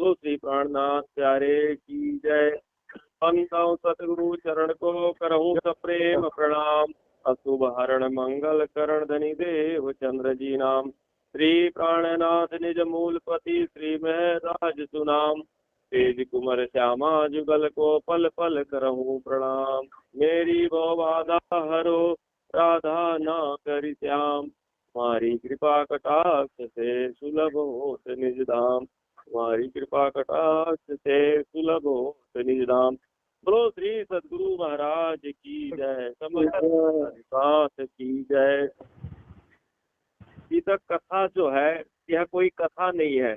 बोलो श्री प्राणनाथ प्यारे की जय। पंताओ सतगुरु चरण को करहूँ सप्रेम प्रणाम। अशुभ हरण मंगल करण धनि देव चंद्र जी नाम। श्री प्राणनाथ निज मूलपति श्री महराज सुनाम। तेज कुमर श्यामा जुगल को पल पल करहूँ प्रणाम। मेरी भव बाधा हरो राधा ना करि श्याम। तुम्हारी कृपा कटाक्ष से सुलभ होत निज धाम। तुम्हारी कृपा कटाक्ष से सुलभ होत निज धाम। बोलो श्री सद्गुरु महाराज की जय। समस्त की जय। बीतक कथा जो है यह कोई कथा नहीं है।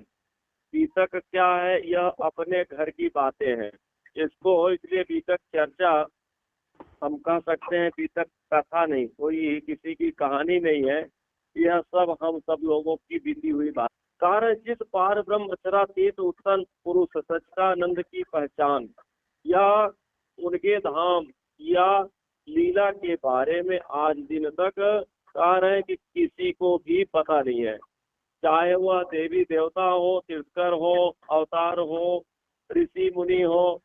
बीतक क्या है, यह अपने घर की बातें हैं। इसको इसलिए बीतक चर्चा हम कह सकते हैं, बीतक कथा नहीं, कोई किसी की कहानी नहीं है। यह सब हम सब लोगों की बीती हुई बात। कारण जिस पार ब्रह्म अचरातीत उत्तम पुरुष सच्चिदानंद की पहचान या उनके धाम या लीला के बारे में आज दिन तक कह रहे हैं कि किसी को भी पता नहीं है। चाहे वह देवी देवता हो, तीर्थकर हो, अवतार हो, ऋषि मुनि हो,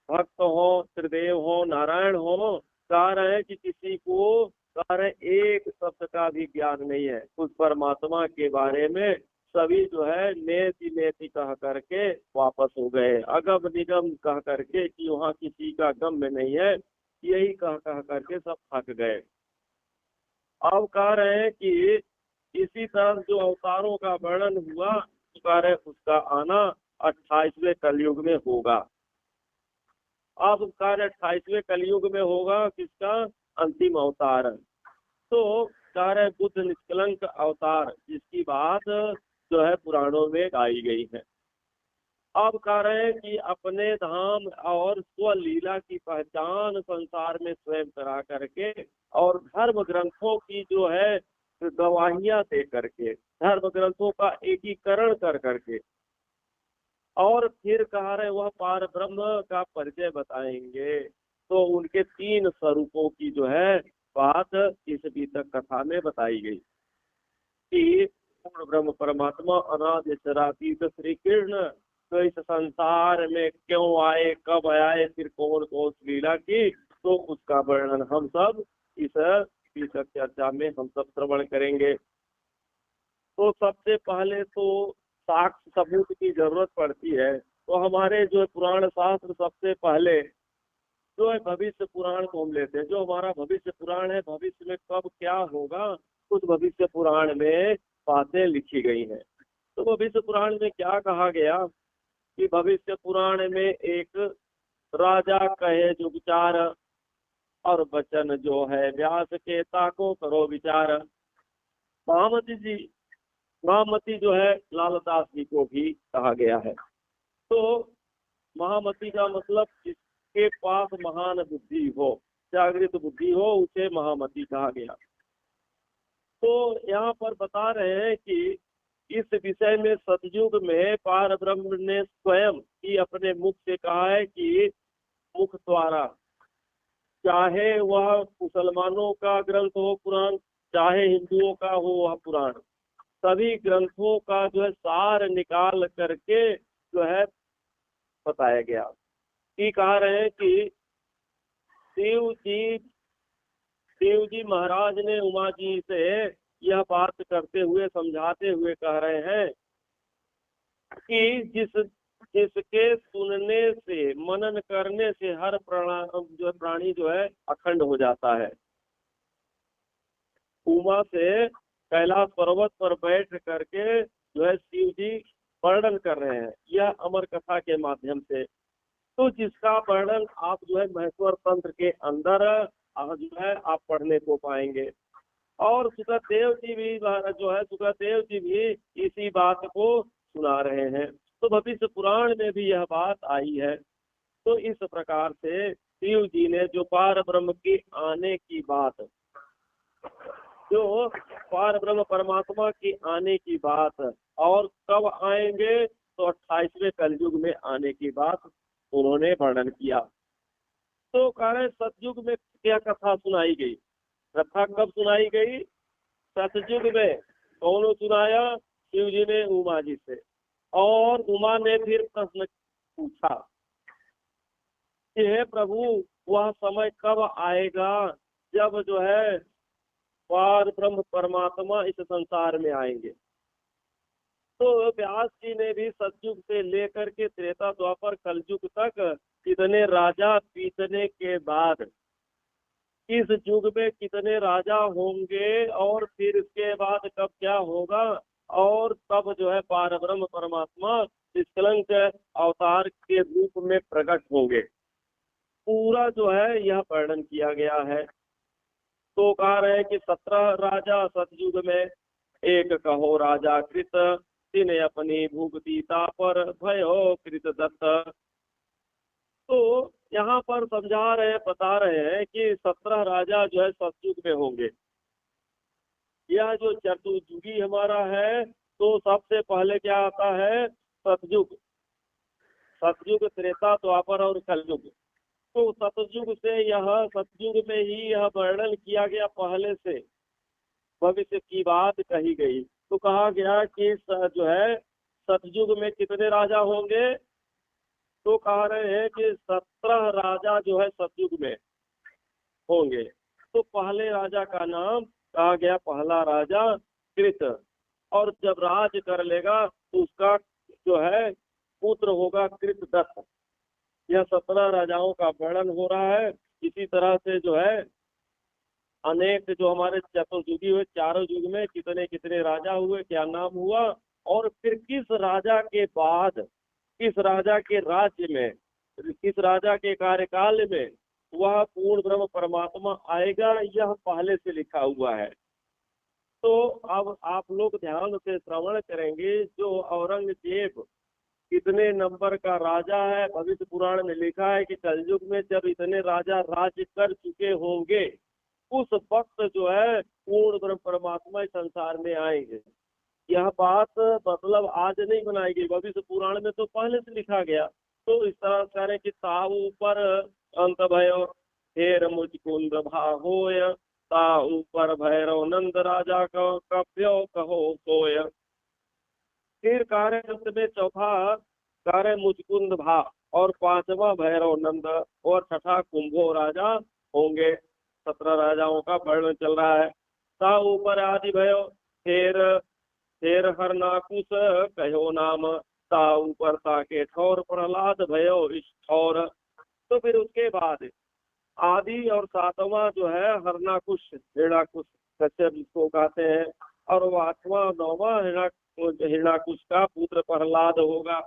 भक्त हो, त्रिदेव हो, नारायण हो, कह रहे हैं कि किसी को कह रहे एक शब्द का भी ज्ञान नहीं है उस परमात्मा के बारे में। सभी जो है नेति नेति कह करके वापस हो गए। अगम निगम कह करके कि वहाँ किसी का गम नहीं है, यही कह करके सब थक गए। अब कह रहे हैं कि इसी तरह जो अवतारों का वर्णन हुआ, कह रहे उसका आना 28वें कलयुग में होगा। अब कार्य 28वें कलयुग में होगा किसका? अंतिम अवतार। तो कार्य बुद्ध निष्कलंक अवतार, जिसकी बात जो है पुराणों में गाई गई है। अब कह रहे हैं कि अपने धाम और स्वलीला की पहचान संसार में स्वयं करा करके और धर्म ग्रंथों की जो है गवाहियां दे करके, धर्म ग्रंथों का एकीकरण कर करके, और फिर कह रहे वह पार ब्रह्म का परिचय बताएंगे। तो उनके 3 स्वरूपों की जो है बात इस बीतक कथा में बताई गई कि पूर्ण ब्रह्म परमात्मा अनादि चरातीत श्री कृष्ण तो इस संसार में क्यों आए, कब आए, फिर कौन कौन लीला की, तो उसका वर्णन हम सब इस बीतक चर्चा में हम सब श्रवण करेंगे। तो सबसे पहले तो साक्ष्य सबूत की जरूरत पड़ती है। तो हमारे जो पुराण शास्त्र सबसे पहले जो है भविष्य पुराण को हम लेते हैं। जो हमारा भविष्य पुराण है, भविष्य में कब क्या होगा उस भविष्य पुराण में बातें लिखी गई हैं। तो भविष्य पुराण में क्या कहा गया कि भविष्य पुराण में एक राजा कहे जो विचार और वचन जो है व्यास के ताको करो विचार। महामती जो है लालदास जी को भी कहा गया है। तो महामती का मतलब जिसके पास महान बुद्धि हो, जागृत बुद्धि हो, उसे महामती कहा गया। तो यहाँ पर बता रहे हैं कि इस विषय में सतयुग में पार ब्रह्म ने स्वयं ही अपने मुख से कहा है कि मुख द्वारा, चाहे वह मुसलमानों का ग्रंथ हो पुराण, चाहे हिंदुओं का हो वह पुराण, सभी ग्रंथों का जो है सार निकाल करके जो है बताया गया। कि कह रहे हैं कि शिव जी महाराज ने उमा जी से यह बात करते हुए समझाते हुए कह रहे हैं कि जिसके सुनने से मनन करने से हर प्राणी जो है अखंड हो जाता है। उमा से कैलाश पर्वत पर बैठ करके जो है शिव जी वर्णन कर रहे हैं यह अमर कथा के माध्यम से। तो जिसका वर्णन आप जो है महेश्वर तंत्र के अंदर जो है आप पढ़ने को पाएंगे। और सुखदेव जी भी जो है सुखदेव जी भी इसी बात को सुना रहे हैं। तो भविष्य पुराण में भी यह बात आई है। तो इस प्रकार से शिव जी ने जो पार ब्रह्म की आने की बात, जो पार ब्रह्म परमात्मा की आने की बात और कब आएंगे तो 28वें कलयुग में आने की बात उन्होंने वर्णन किया। तो कह रहे सतयुग में क्या कथा सुनाई गई? कथा कब सुनाई गई? सतयुग में। कौन सुनाया? शिव जी ने उमा जी से। और उमा ने फिर प्रश्न पूछा कि हे प्रभु, वह समय कब आएगा जब जो है पार ब्रह्म परमात्मा इस संसार में आएंगे। तो व्यास जी ने भी सतयुग से लेकर के त्रेता द्वापर कलयुग तक कितने राजा बीतने के बाद, इस युग में कितने राजा होंगे और फिर इसके बाद कब क्या होगा, और तब जो है पार ब्रह्म परमात्मा निष्कलंक अवतार के रूप में प्रकट होंगे, पूरा जो है यह वर्णन किया गया है। तो कह रहे हैं कि 17 राजा सतयुग में, एक कहो राजा कृत, तिन अपनी भूगतीता पर भयो कृत दत्त। तो यहाँ पर समझा रहे, बता रहे हैं कि 17 राजा जो है सतयुग में होंगे। यह जो चतुर्युगी हमारा है, तो सबसे पहले क्या आता है, सतयुग। सतयुग, त्रेता, द्वापर और कलयुग। तो सतयुग से यह, सतयुग में ही यह वर्णन किया गया, पहले से भविष्य की बात कही गई। तो कहा गया कि जो है सतयुग में कितने राजा होंगे, तो कह रहे हैं कि 17 राजा जो है सतयुग में होंगे। तो पहले राजा का नाम कहा गया, पहला राजा कृत, और जब राज कर लेगा तो उसका जो है पुत्र होगा कृतदत्त। यह 17 राजाओं का वर्णन हो रहा है। इसी तरह से जो है अनेक जो हमारे चतुर्युगी हुए, चारों युग में कितने कितने राजा हुए, क्या नाम हुआ, और फिर किस राजा के बाद, किस राजा के राज्य में, किस राजा के कार्यकाल में वह पूर्ण ब्रह्म परमात्मा आएगा, यह पहले से लिखा हुआ है। तो अब आप लोग ध्यान से श्रवण करेंगे। जो औरंगजेब कितने नंबर का राजा है, भविष्य पुराण में लिखा है कि कलयुग में जब इतने राजा राज्य कर चुके होंगे, उस वक्त जो है पूर्ण ब्रह्म परमात्मा इस संसार में आएंगे। यह बात मतलब आज नहीं बनाई गई, भविष्य पुराण में तो पहले से लिखा गया। तो इस तरह करें कि ताऊ पर अंत भयो, हेर मुझकुंद भाहोय, ताऊ पर भैरव नंद राजा कभ्यो कहो सोय। फिर कार्य अंत में चौथा कार्य मुचकुंद भा, और पांचवा भैरव नंद, और छठा कुंभो राजा होंगे। 17 राजाओं का वर्णन चल रहा है। ता ऊपर आदि भयो, फिर हर नाकुश कहो नाम, ता ऊपर ताके ठौर प्रहलाद भयो इस ठौर। तो फिर उसके बाद आदि और सातवां जो है हरनाकुश, हिरणाकुश कश्यप जिसको कहते हैं, और वो 8वां 9वां हिरणाकुश का पुत्र प्रहलाद होगा।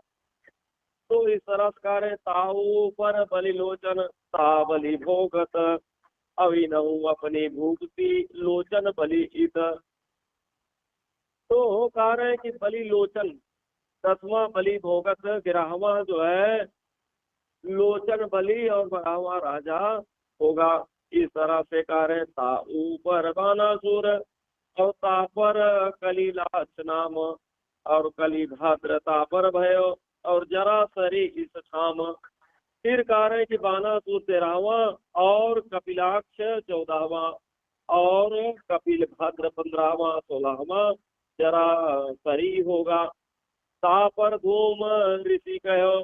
तो इस तरह कार्य ताऊ पर बलिलोचन, ता बलि भोगत, अविनऊ अपनी भूगति लोचन बलि इत। तो कह रहे हैं कि बलि लोचन 10वां बलि भोगत, 11वां जो है लोचन बलि, और 12वां राजा होगा। इस तरह से कह रहे ता ऊपर बानासुर, और तापर कलिलाच नाम, और कली भाद्रता पर भयो, और जरा सरी इस ठाम। फिर कह रहे कि बानासुर 13वां, और कपिलाक्ष 14वां, और कपिल भद्र 15वां 16वां जरा सरी होगा। तापर धूम ऋषि कहो,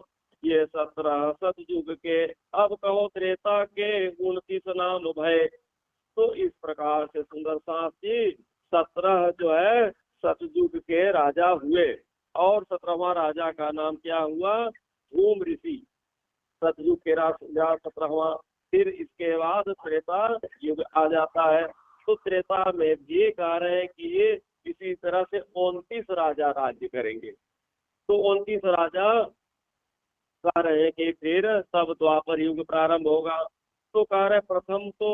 ये 17 सतयुग के, अब कहो त्रेता के 29 नाम भय। तो इस प्रकार से सुंदर सास जी 17 जो है सतयुग के राजा हुए, और 17वां राजा का नाम क्या हुआ, धूम ऋषि। सतयुग के राजा 17वां। फिर इसके बाद त्रेता युग आ जाता है। तो त्रेता में भी कह रहे हैं कि ये इसी तरह से 29 राजा राज्य करेंगे। तो 29 राजा कह रहे हैं कि फिर तब द्वापर युग प्रारंभ होगा। तो कह रहे प्रथम तो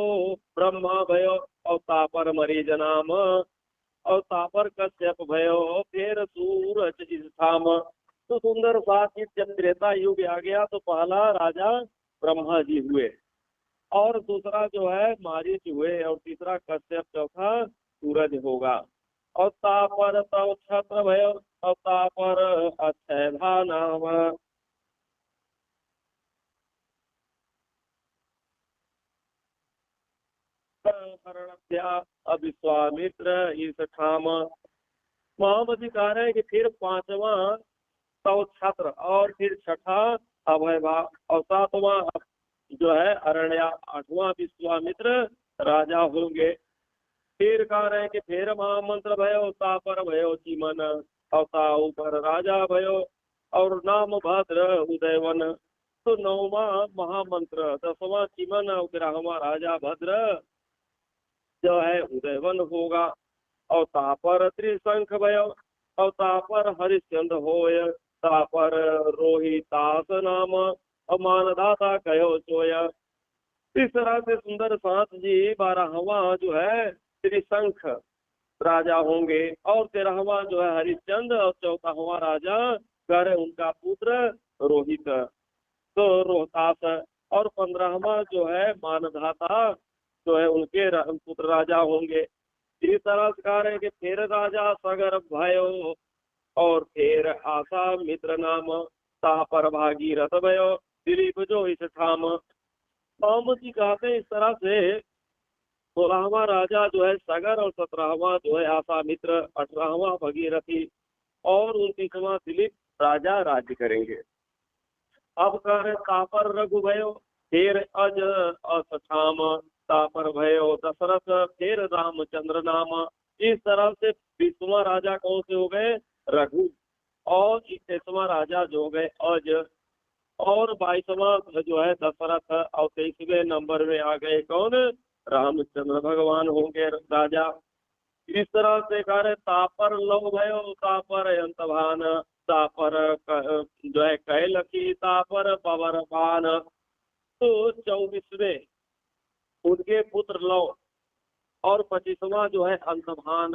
ब्रह्मा भयो, और तापर मरीज नाम, और तापर कश्यप भयो, फिर सूरज इस थाम। तो सुंदर साथ जब त्रेता युग आ गया तो पहला राजा ब्रह्मा जी हुए, और दूसरा जो है मारीच हुए, और तीसरा कश्यप, चौथा सूरज होगा। और तापर तव छत्र भयो, और तापर अक्षय भा नाम। अविश्वामित्र इस ठाम। महामधिकार है कि फिर 5वां तो छत्र, और फिर छठा अभय भाव, और सातवां जो है अरण्या, आठवां विश्वामित्र राजा होंगे। फिर कह रहे हैं कि फिर महामंत्र भयो तापर भयो चिमन, और ताऊ पर राजा भयो और नाम भद्र उदयवन। तो नौवा महामंत्र, दसवां चिमन और 11वां राजा भद्र जो है उदयवन होगा। और तापर त्रिशंख भयो, और तापर हरिश्चंद्र होय, तापर रोहितास नाम, और मानदाता कहो सोय। इस तरह से सुंदर साथ जी 12वां जो है त्रिशंख राजा होंगे, और 13वां जो है हरिश्चंद्र, और 14वां राजा कर उनका पुत्र रोहित, तो रोहतास, और 15वां जो है मानधाता जो है उनके पुत्र राजा होंगे। इस तरह से कह रहे हैं कि फिर राजा सगर भयो, और फिर आशा मित्र नाम, तापर भागीरथ भयो दिलीप जो इस ठाम। राम जी कहते हैं इस तरह से 16वां राजा जो है सगर, और 17वां जो है आशा मित्र, 18वां भगीरथी, और 29वां दिलीप राजा राज्य करेंगे। अब कह रहे तापर रघु भयो, फिर अज अष्ठाम, तापर भयो दशरथ, फिर रामचंद्र नाम। इस तरह से 20वां राजा कौन से हो गए? रघु। और 21वां राजा जो हो गए अज, और 22वां जो है दशरथ, और 23वें नंबर में आ गए कौन? रामचंद्र भगवान होंगे राजा। इस तरह से कह रहे तापर लव भयो तापर अंतभान, तापर जो है कैलकी, तापर पवरपान। तो 24वें उनके पुत्र लव, और 25वां जो है अंतभान,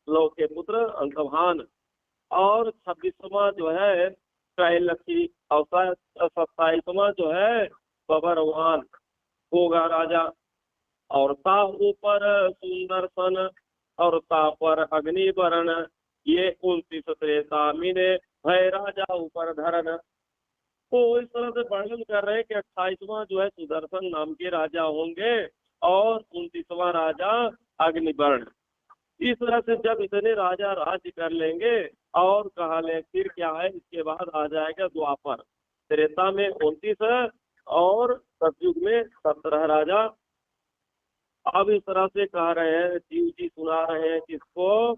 लव के पुत्र अंतभान, और 26वां जो है कैलकी, और 27वां जो है पवरवान होगा राजा। और ता ऊपर सुंदरसन, और ता पर अग्निवरण, ये 29 त्रेता मिने भय राजा ऊपर धरन। तो इस तरह से वर्णन कर रहे हैं कि 28वां जो है सुदर्शन नाम के राजा होंगे, और 29वां राजा अग्निवर्ण। इस तरह से जब इतने राजा राज्य कर लेंगे, और कहा ले फिर क्या है, इसके बाद आ जाएगा द्वापर। त्रेता में 29, और सतयुग में 17 राजा। अब इस तरह से कह रहे हैं, शिव जी सुना रहे हैं किसको?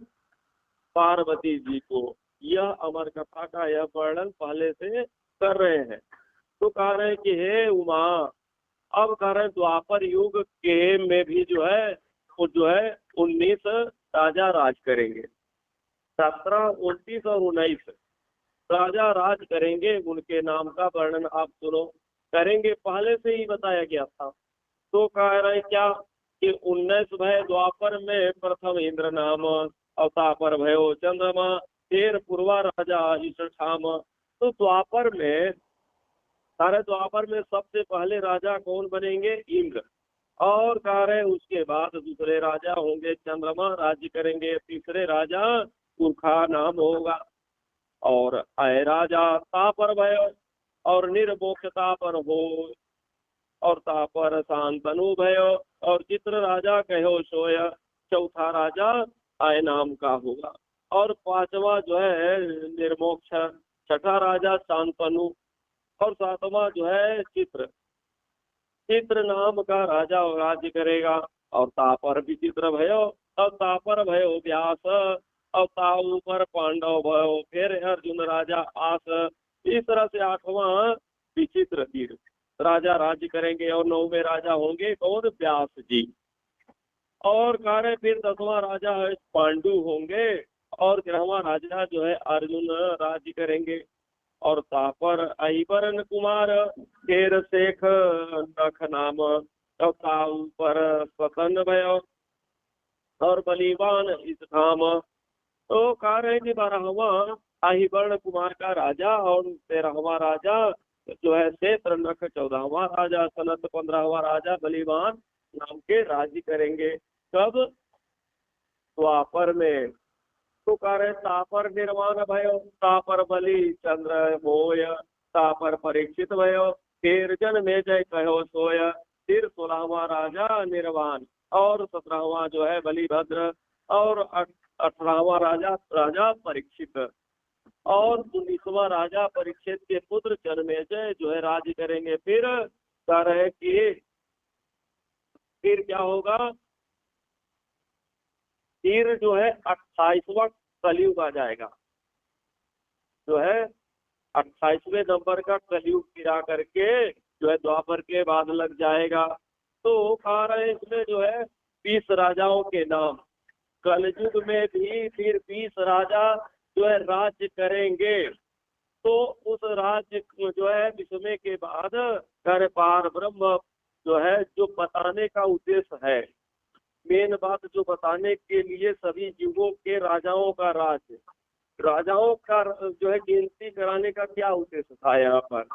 पार्वती जी को। यह अमर कथा का यह वर्णन पहले से कर रहे हैं। तो कह रहे हैं कि हे उमा, अब कह रहे हैं द्वापर युग के में भी जो है वो जो है 19 राजा राज करेंगे। 17, 29 और 19 राजा राज करेंगे। उनके नाम का वर्णन आप सुनो, करेंगे पहले से ही बताया गया था। तो कह रहे हैं क्या कि 19 भय द्वापर में प्रथम इंद्र नाम, अवतापर भयो चंद्रमा, फिर पूर्वा राजा ईशाम। तो द्वापर में, सारे द्वापर में सबसे पहले राजा कौन बनेंगे? इंद्र। और कह रहे उसके बाद दूसरे राजा होंगे चंद्रमा, राज्य करेंगे। तीसरे राजा पुरखा नाम होगा। और अय राजा तापर भयो, और निर्मोक्षता पर हो, और तापर शांतनु भयो, और चित्र राजा कहो सोय। चौथा राजा आय नाम का होगा। और 5वां जो है निर्मोक्ष, 6ठा राजा शांतनु, और 7वां जो है चित्र, चित्र नाम का राजा राज्य करेगा। और तापर विचित्र भयो, और तापर भयो व्यास, और ताऊ पर पांडव भयो, फिर अर्जुन राजा आस। इस तरह से 8वां विचित्र तीर राजा राज्य करेंगे। और 9वें राजा होंगे कौन? व्यास जी। और कह रहे फिर 10वां राजा है पांडु होंगे, और 11वां राजा जो है अर्जुन राज्य करेंगे। और तापर अहिबरन कुमार, फिर शेख नख नाम, और ताऊ पर स्वतन भयो, और बलिवान इस धाम। तो कह रहे कि 12वां अहिबर्ण कुमार का राजा, और 13वां राजा जो है क्षेत्र नख, 14वां राजा सनत, 15वां राजा बलिवान नाम के राज्य करेंगे। कब? द्वापर में। तो कह रहे तापर निर्वाण भयो, तापर बलि चंद्र मोय, तापर परीक्षित भयो, फिर जन में जय कहो सोय। फिर 16वां राजा निर्वाण, और 17वां जो है बलिभद्र, और 18वां राजा राजा परीक्षित। और 19वां राजा परीक्षित के पुत्र जन्मेजय जो है राज करेंगे। फिर कह रहे हैं कि फिर क्या होगा, फिर जो है 28वां कलयुग आ जाएगा, जो है 28वें नंबर का कलयुग गिरा करके जो है द्वापर के बाद लग जाएगा। तो कह रहे हैं इसमें जो है 20 राजाओं के नाम, कलयुग में भी फिर 20 राजा जो है राज्य करेंगे। तो उस राज्य जो है विषय के बाद कर पार ब्रह्म जो है, जो बताने का उद्देश्य है, मेन बात जो बताने के लिए सभी युगों के राजाओं का राज्य, राजाओं का जो है गिनती कराने का क्या उद्देश्य था यहाँ पर,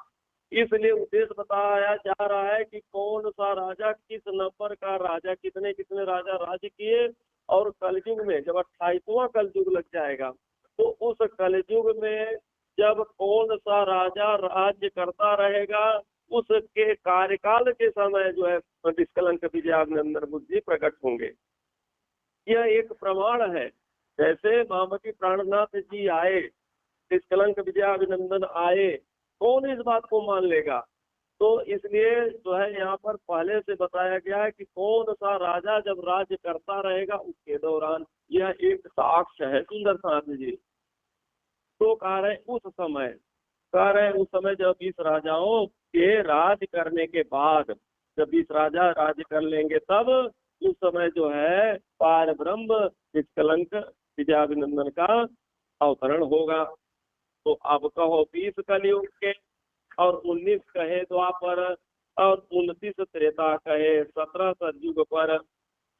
इसलिए उद्देश्य बताया जा रहा है कि कौन सा राजा किस नंबर का राजा, कितने कितने राजा राज्य किए। और कलयुग में जब 28वां कलयुग लग जाएगा तो उस कलयुग में जब कौन सा राजा राज्य करता रहेगा, उसके कार्यकाल के समय जो है निष्कलंक विजयाभिनंदन बुद्धि प्रकट होंगे। यह एक प्रमाण है। जैसे महामती प्राणनाथ जी आए, निष्कलंक विजयाभिनंदन आए, कौन इस बात को मान लेगा। तो इसलिए जो है यहाँ पर पहले से बताया गया है कि कौन सा राजा जब राज्य करता रहेगा उसके दौरान, यह एक साक्ष्य है सुंदर साथ जी। तो कह रहे उस समय, कह रहे उस समय जब 20 राजाओं के राज करने के बाद, जब 20 राजा राज कर लेंगे तब उस समय जो है पार ब्रह्म निष्कलंक विजयाभिनंदन का अवतरण होगा। तो अब कहो 20 कलयुग के, और 19 कहे द्वापर, और 29 त्रेता कहे, 17 सतयुग पर।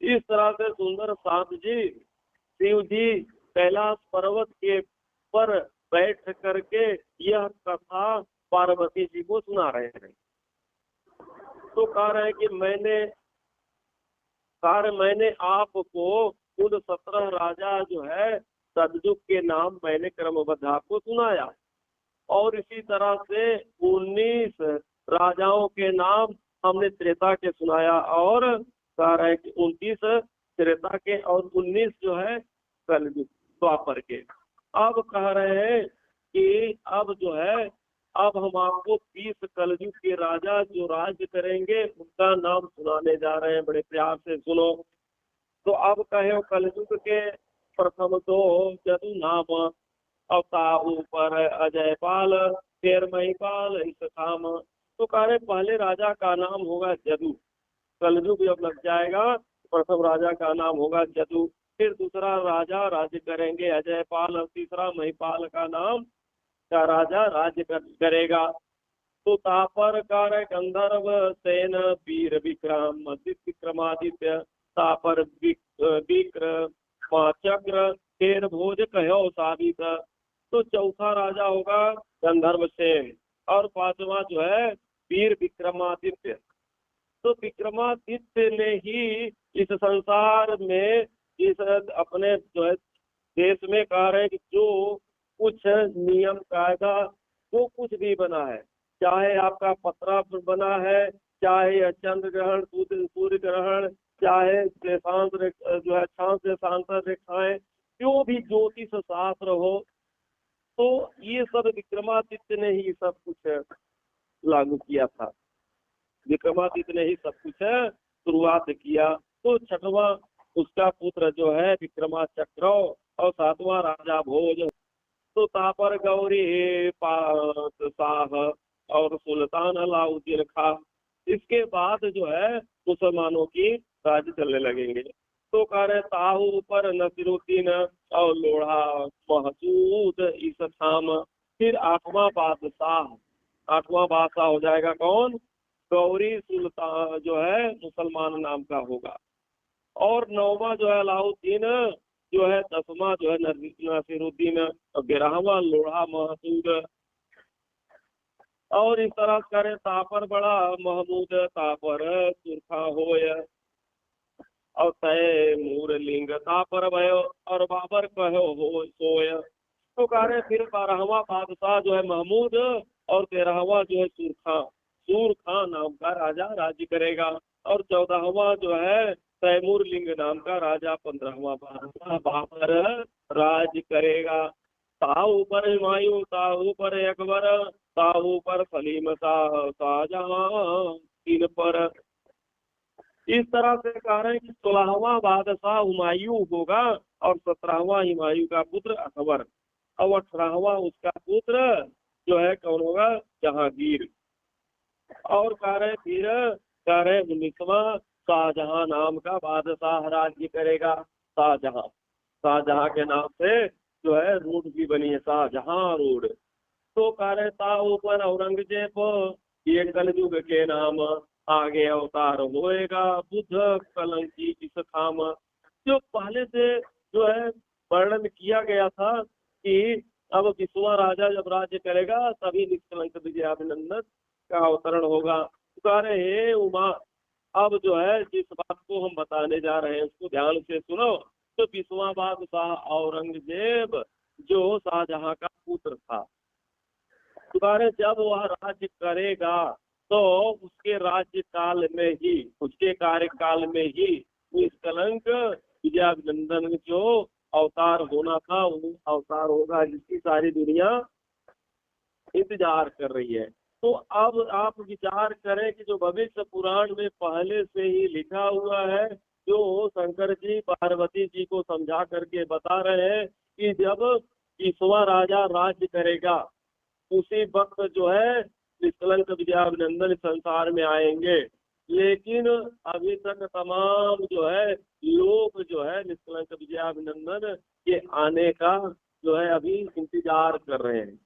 इस तरह से सुंदर साथ जी, शिव जी कैलाश पर्वत के पर बैठ करके यह कथा पार्वती जी को सुना रहे हैं। तो कह रहे हैं कि मैंने आपको उन 17 राजा जो है सतयुग के नाम मैंने क्रमबद्ध आपको सुनाया, और इसी तरह से 19 राजाओं के नाम हमने त्रेता के सुनाया, और कह रहे हैं कि 29 त्रेता के और 19 जो है कलयुग द्वापर के। अब कह रहे हैं कि अब जो है, अब हम आपको 20 कलयुग के राजा जो राज्य करेंगे उनका नाम सुनाने जा रहे हैं, बड़े प्यार से सुनो। तो अब कहे कलयुग के प्रथम तो जदु नाम, अवताहु पर अजयपाल, फिर महिपाल इस काम। तो कह रहे पहले राजा का नाम होगा जदु, कलयुग जब लग जाएगा प्रथम राजा का नाम होगा जदु, फिर दूसरा राजा राज्य करेंगे अजयपाल, और तीसरा महिपाल का नाम का राजा राज्य करेगा। तो तापर कार गंधर्व सेन वीर विक्रम विक्रमादित्य, तापर विक्रमा चक्र, फिर भोज कहो साबित। तो चौथा राजा होगा गंधर्व सेन, और पांचवा जो है वीर विक्रमादित्य। तो विक्रमादित्य ने ही इस संसार में, इस अपने जो है देश में कह रहे हैं कि जो कुछ नियम कायदा जो कुछ भी बना है, चाहे आपका पत्रा बना है, चाहे चंद्र ग्रहण, सूर्य ग्रहण, चाहे देशांत जो है क्षांत देशांतर रेखाएं, जो भी ज्योतिष शास्त्र हो, तो ये सब विक्रमादित्य ने ही सब कुछ लागू किया था। विक्रमादित्य ने ही सब कुछ शुरुआत किया। तो छठवां उसका पुत्र जो है विक्रमाचक्र, और सातवां राजा भोज। तो तापर गौरी शाह और सुल्तान अलाउद्दीन खां, इसके बाद जो है मुसलमानों की राज्य चलने लगेंगे। तो कह रहे ताहू पर नसीरुद्दीन और लोढ़ा महसूद ईसाम। फिर आठवां बादशाह हो जाएगा कौन, गौरी सुल्तान जो है मुसलमान नाम का होगा। और 9वां जो है अलाउद्दीन जो है, 10वां जो है नसीरुद्दीन, 11वां लोढ़ा महसूद। और इस तरह करे तापर बड़ा महमूद, तापर सुरखा होय, और तय मूर लिंग, तापर भयो और बाबर कहो हो सोय। तो कह रहे फिर 12वां बादशाह जो है महमूद, और 13वां जो है सूर खां नाम का राजा राज्य करेगा, और 14वां जो है तैमूर लिंग नाम का राजा, 15वां बादशाह बाबर राज करेगा। ताऊ पर हुमायूं, ताऊ पर अकबर, ताऊ पर सलीम शाह शाहजहां, तीन पर। इस तरह से कह रहे हैं कि 16वां बादशाह हुमायूं होगा और 17वां हुमायूं का पुत्र अकबर और 18वां उसका पुत्र जो है कौन होगा, जहांगीर। और कह रहे फिर कह रहे 19वां शाहजहां नाम का बादशाह राज्य करेगा। शाहजहां, शाहजहां के नाम से जो है रोड भी बनी है, शाहजहां रोड। तो कह रहे था ऊपर औरंगजेब, ये कलयुग के नाम, आगे अवतार होएगा बुद्ध कलंकी इस खाम। जो पहले से जो है वर्णन किया गया था कि अब विश्वा राजा जब राज्य करेगा तभी निष्कलंक विजयाभिनंदन का अवतरण होगा। तो कह रहे हे उमा, अब जो है जिस बात को हम बताने जा रहे हैं उसको ध्यान से सुनो। तो विश्वा बादशाह औरंगजेब जो शाहजहां का पुत्र था, दोबारा जब वह राज्य करेगा तो उसके राज्य काल में ही, उसके कार्यकाल में ही निष्कलंक विजयाभिनंदन जो अवतार होना था वो अवतार होगा जिसकी सारी दुनिया इंतजार कर रही है। तो अब आप विचार करें कि जो भविष्य पुराण में पहले से ही लिखा हुआ है, जो शंकर जी पार्वती जी को समझा करके बता रहे हैं कि जब विश्वा राजा राज्य करेगा उसी वक्त जो है निष्कलंक विजयाभिनंदन संसार में आएंगे। लेकिन अभी तक तमाम जो है लोग जो है निष्कलंक विजयाभिनंदन के आने का जो है अभी इंतजार कर रहे हैं।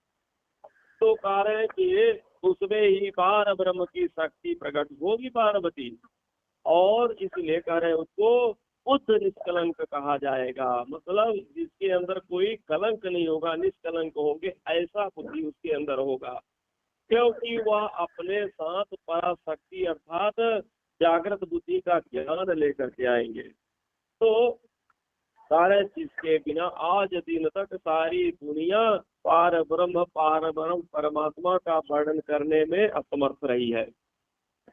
तो कह रहे हैं कि उसमें ही पार ब्रह्म की शक्ति प्रकट होगी पार्वती, और इसलिए कह रहे हैं उसको बुद्ध निष्कलंक कहा जाएगा। मतलब जिसके अंदर कोई कलंक नहीं होगा, निष्कलंक होंगे, ऐसा बुद्धि उसके अंदर होगा, क्योंकि वह अपने साथ पराशक्ति अर्थात जागृत बुद्धि का ज्ञान लेकर के आएंगे। तो सारे जिसके बिना आज दिन तक सारी दुनिया पार ब्रह्म परमात्मा का वर्णन करने में असमर्थ रही है।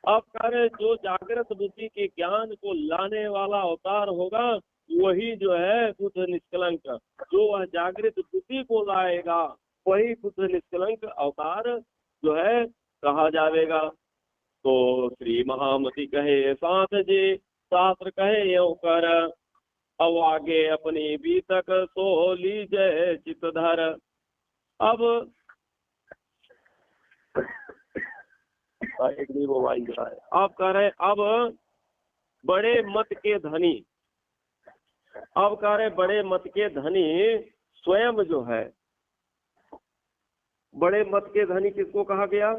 अब कह रहे जो जागृत बुद्धि के ज्ञान को लाने वाला अवतार होगा वही जो है बुद्ध निष्कलंक, जो वह जागृत बुद्धि को लाएगा वही बुद्ध निष्कलंक अवतार जो है कहा जाएगा। तो श्री महामती कहे साथ जी, शास्त्र कहे यो कर, अब आगे अपनी बीतक सो लीजय चितधर। अब एक भी मोबाइल है। आप कह रहे अब बड़े मत के धनी, अब कह रहे बड़े मत के धनी स्वयं जो है, बड़े मत के धनी किसको कहा गया,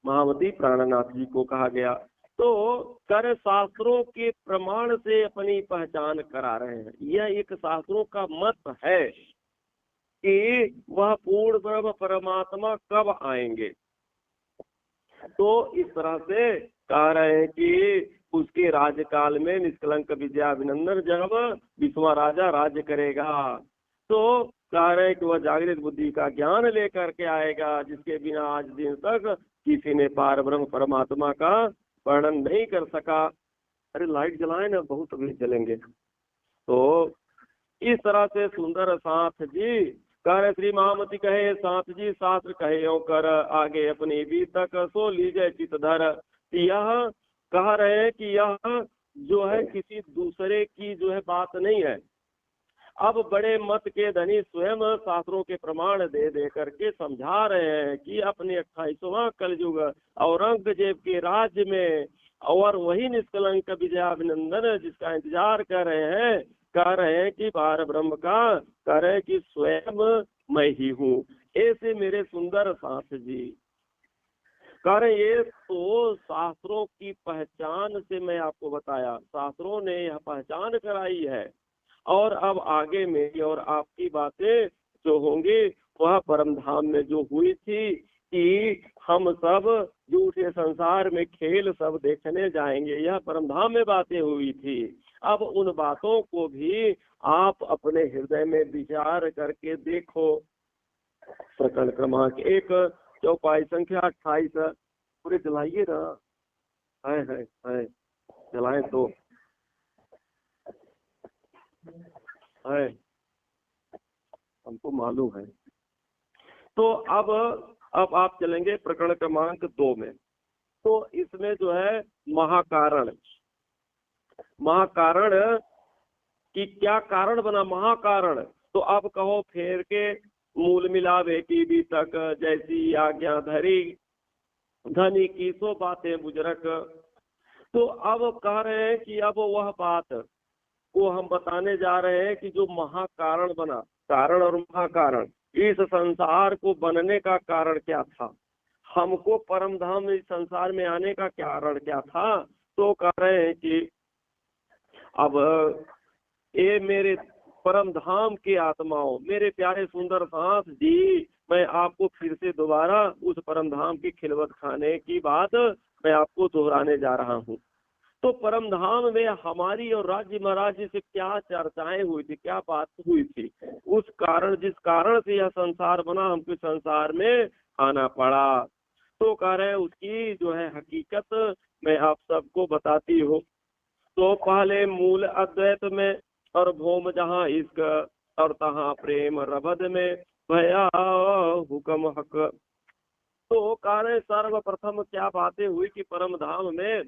महामती प्राणनाथ जी को कहा गया। तो कर शास्त्रों के प्रमाण से अपनी पहचान करा रहे हैं। यह एक शास्त्रों का मत है कि वह पूर्ण ब्रह्म परमात्मा कब आएंगे। तो इस तरह से कह रहे हैं कि उसके राज्यकाल में निष्कलंक विजयाभिनंदन जब विश्वा राजा राज्य करेगा तो कह रहे हैं कि वह जागृत बुद्धि का ज्ञान लेकर के आएगा, जिसके बिना आज दिन तक किसी ने पार ब्रह्म परमात्मा का वर्णन नहीं कर सका। अरे लाइट जलाए ना, बहुत अभी जलेंगे। तो इस तरह से सुंदर साथ जी कह रहे श्री महामती कहे साथ जी, शास्त्र कहे यो कर, आगे अपनी भी तक सो लीजिए चितधर। यह कह रहे हैं कि यह जो है किसी दूसरे की जो है बात नहीं है। अब बड़े मत के धनी स्वयं शास्त्रों के प्रमाण दे दे करके समझा रहे हैं कि अपने 28वां कलयुग औरंगजेब के राज्य में और वही निष्कलंक विजयाभिनंदन जिसका इंतजार कर रहे हैं, कह रहे हैं कि पार ब्रह्म का, कह रहे हैं कि स्वयं मैं ही हूँ। ऐसे मेरे सुंदर साथ जी कह रहे ये तो शास्त्रों की पहचान से मैं आपको बताया, शास्त्रों ने यह पहचान कराई है। और अब आगे मेरी और आपकी बातें जो होंगी वह परम धाम में जो हुई थी कि हम सब झूठे संसार में खेल सब देखने जाएंगे, यह परम धाम में बातें हुई थी। अब उन बातों को भी आप अपने हृदय में विचार करके देखो। प्रकरण क्रमांक 1 चौपाई संख्या 28 पूरे जलाइए ना, है जलाएं तो है, हमको मालूम है। तो अब आप चलेंगे प्रकरण क्रमांक 2 में। तो इसमें जो है महाकारण कि क्या कारण बना महाकारण। तो अब कहो फेर के मूल मिलावे की भी तक, जैसी आज्ञा धरी धनी की सो बातें बुजरक। तो अब कह रहे हैं कि अब वह बात को हम बताने जा रहे हैं कि जो महाकारण बना, कारण और महाकारण, इस संसार को बनने का कारण क्या था, हमको परम धाम इस संसार में आने का कारण क्या था। तो कह रहे हैं कि अब ये मेरे परम धाम के आत्माओं, मेरे प्यारे सुंदर सांस जी, मैं आपको फिर से दोबारा उस परम धाम की खिलवत खाने की बात मैं आपको दोहराने जा रहा हूँ। तो परम धाम में हमारी और राज्य महाराज जी से क्या चर्चाएं हुई थी, क्या बात हुई थी, उस कारण जिस कारण से यह संसार बना, हमको संसार में आना पड़ा। तो कह रहे हैं उसकी जो है हकीकत मैं आप सबको बताती हूँ। तो पहले मूल अद्वैत में और भौम जहाँ इश्क और तहाँ प्रेम रबद में भया हुक्म हक। तो कह रहे सर्वप्रथम क्या बातें हुई कि परम धाम में,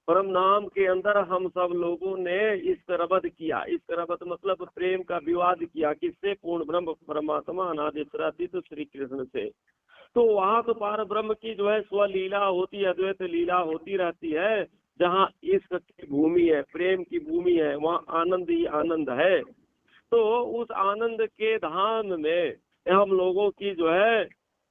परम नाम के अंदर हम सब लोगों ने इश्क रबद किया। इश्क रबद मतलब प्रेम का विवाद किया, किससे, पूर्ण ब्रह्म परमात्मा अनादित्रातीत श्री कृष्ण से। तो वहाँ तो पार ब्रह्म की जो है स्वलीला होती है, अद्वैत लीला होती रहती है। जहाँ इश्क की भूमि है, प्रेम की भूमि है, वहाँ आनंद ही आनंद है। तो उस आनंद के धाम में हम लोगों की जो है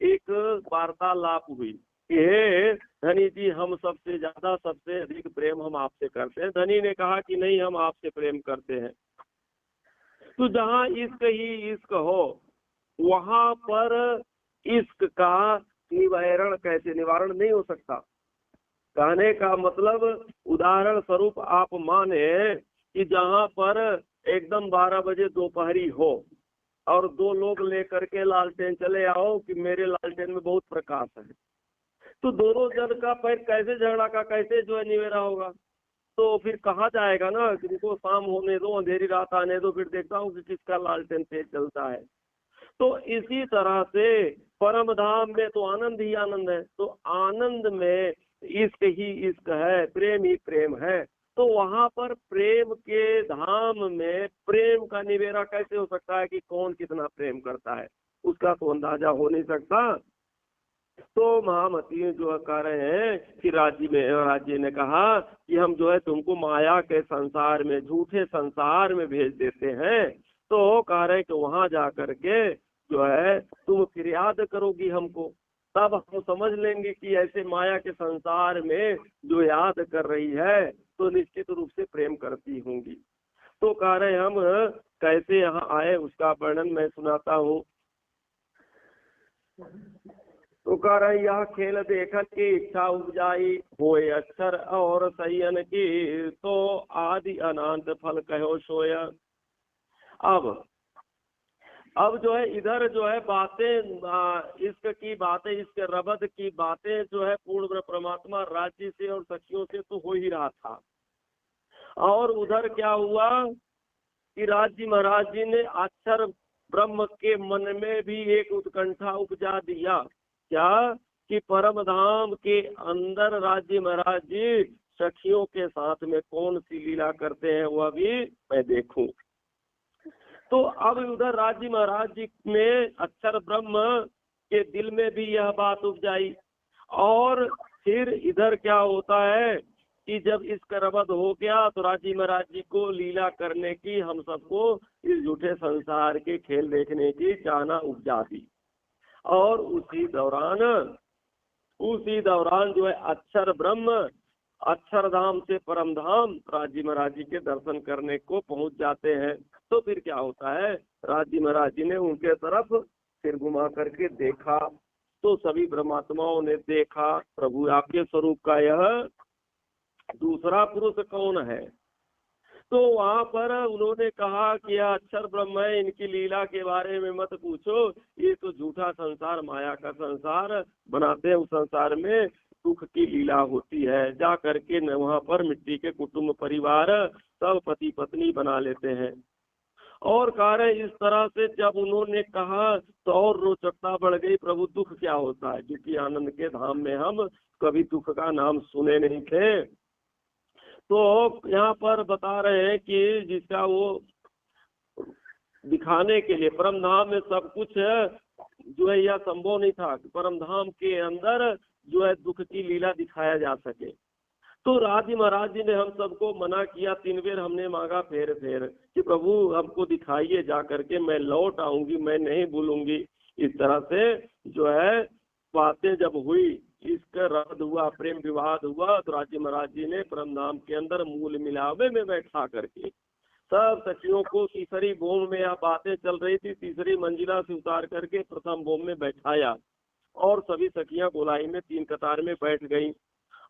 एक वार्तालाप हुई कि हे धनी जी, हम सबसे ज्यादा सबसे अधिक प्रेम हम आपसे करते हैं। धनी ने कहा कि नहीं, हम आपसे प्रेम करते हैं। तो जहाँ इश्क ही इश्क हो, वहां पर इश्क का निवारण कैसे, निवारण नहीं हो सकता। कहने का मतलब उदाहरण स्वरूप आप माने कि जहाँ पर एकदम 12 बजे दोपहरी हो और दो लोग लेकर के लालटेन चले आओ कि मेरे लालटेन में बहुत प्रकाश है, तो दोनों जन का पैर कैसे झगड़ा का कैसे जो है निवेरा होगा। तो फिर कहा जाएगा ना कि इनको शाम होने दो, अंधेरी रात आने दो, फिर देखता हूँ कि किसका लालटेन तेज चलता है। तो इसी तरह से परम धाम में तो आनंद ही आनंद है। तो आनंद में इश्क ही इश्क है, प्रेम ही प्रेम है। तो वहां पर प्रेम के धाम में प्रेम का निवेरा कैसे हो सकता है कि कौन कितना प्रेम करता है, उसका तो अंदाजा हो नहीं सकता। तो महामती जो कह रहे हैं कि राज्य ने कहा कि हम जो है तुमको माया के संसार में, झूठे संसार में भेज देते हैं। तो कह रहे हैं कि वहां जा करके जो है तुम फिर याद करोगी हमको, तब हम समझ लेंगे कि ऐसे माया के संसार में जो याद कर रही है तो निश्चित रूप से प्रेम करती होंगी। तो कह रहे हम कैसे यहाँ आए उसका वर्णन मैं सुनाता हूँ। तो कह रहे यह खेल देखन की इच्छा उपजाई, होए अक्षर और सयन की, तो आदि अनंत फल कहो सोय। अब जो है इधर जो है बातें इश्क की बातें, इश्क रबद की बातें जो है पूर्ण परमात्मा राज्य से और सखियों से तो हो ही रहा था। और उधर क्या हुआ कि राज्य महाराज जी ने अक्षर ब्रह्म के मन में भी एक उत्कंठा उपजा दिया, क्या कि परम धाम के अंदर राज्य महाराज जी सखियों के साथ में कौन सी लीला करते हैं वह भी मैं देखूं। तो अब उधर राज्य महाराज जी में अक्षर ब्रह्म के दिल में भी यह बात उपजाई। और फिर इधर क्या होता है कि जब इसका रबद हो गया तो राज्य महाराज जी को लीला करने की, हम सबको इस झूठे संसार के खेल देखने की चाहना उपजा दी। और उसी दौरान जो है अक्षर ब्रह्म अक्षरधाम से परम धाम राज्य महाराज जी के दर्शन करने को पहुंच जाते हैं। तो फिर क्या होता है, राज्य महाराज जी ने उनके तरफ सिर घुमा करके देखा, तो सभी ब्रह्मात्माओं ने देखा प्रभु आपके स्वरूप का यह दूसरा पुरुष कौन है। तो वहाँ पर उन्होंने कहा कि यह अक्षर ब्रह्म है, इनकी लीला के बारे में मत पूछो, ये तो झूठा संसार माया का संसार बनाते हैं, उस संसार में सुख की लीला होती है। जा करके न वहाँ पर मिट्टी के कुटुंब परिवार सब पति पत्नी बना लेते हैं। और कह रहे इस तरह से जब उन्होंने कहा तो और रोचकता बढ़ गई, प्रभु दुख क्या होता है, क्योंकि आनंद के धाम में हम कभी दुख का नाम सुने नहीं थे। तो यहाँ पर बता रहे हैं कि जिसका वो दिखाने के लिए परम धाम में सब कुछ जो है यह संभव नहीं था कि परम धाम के अंदर जो है दुख की लीला दिखाया जा सके। तो राजी महाराज जी ने हम सबको मना किया, 3 बार हमने मांगा फेर फेर कि प्रभु हमको दिखाइए जा करके, मैं लौट आऊंगी, मैं नहीं भूलूंगी। इस तरह से जो है बातें जब हुई, इसका रद हुआ, प्रेम विवाद हुआ, तो राजी महाराज जी ने परम धाम के अंदर मूल मिलावे में बैठा करके सब सखियों को तीसरी भूम में, यह बातें चल रही थी, तीसरी मंजिला से उतार करके प्रथम भूम में बैठाया और सभी सखियां गोलाई में 3 कतार में बैठ गई।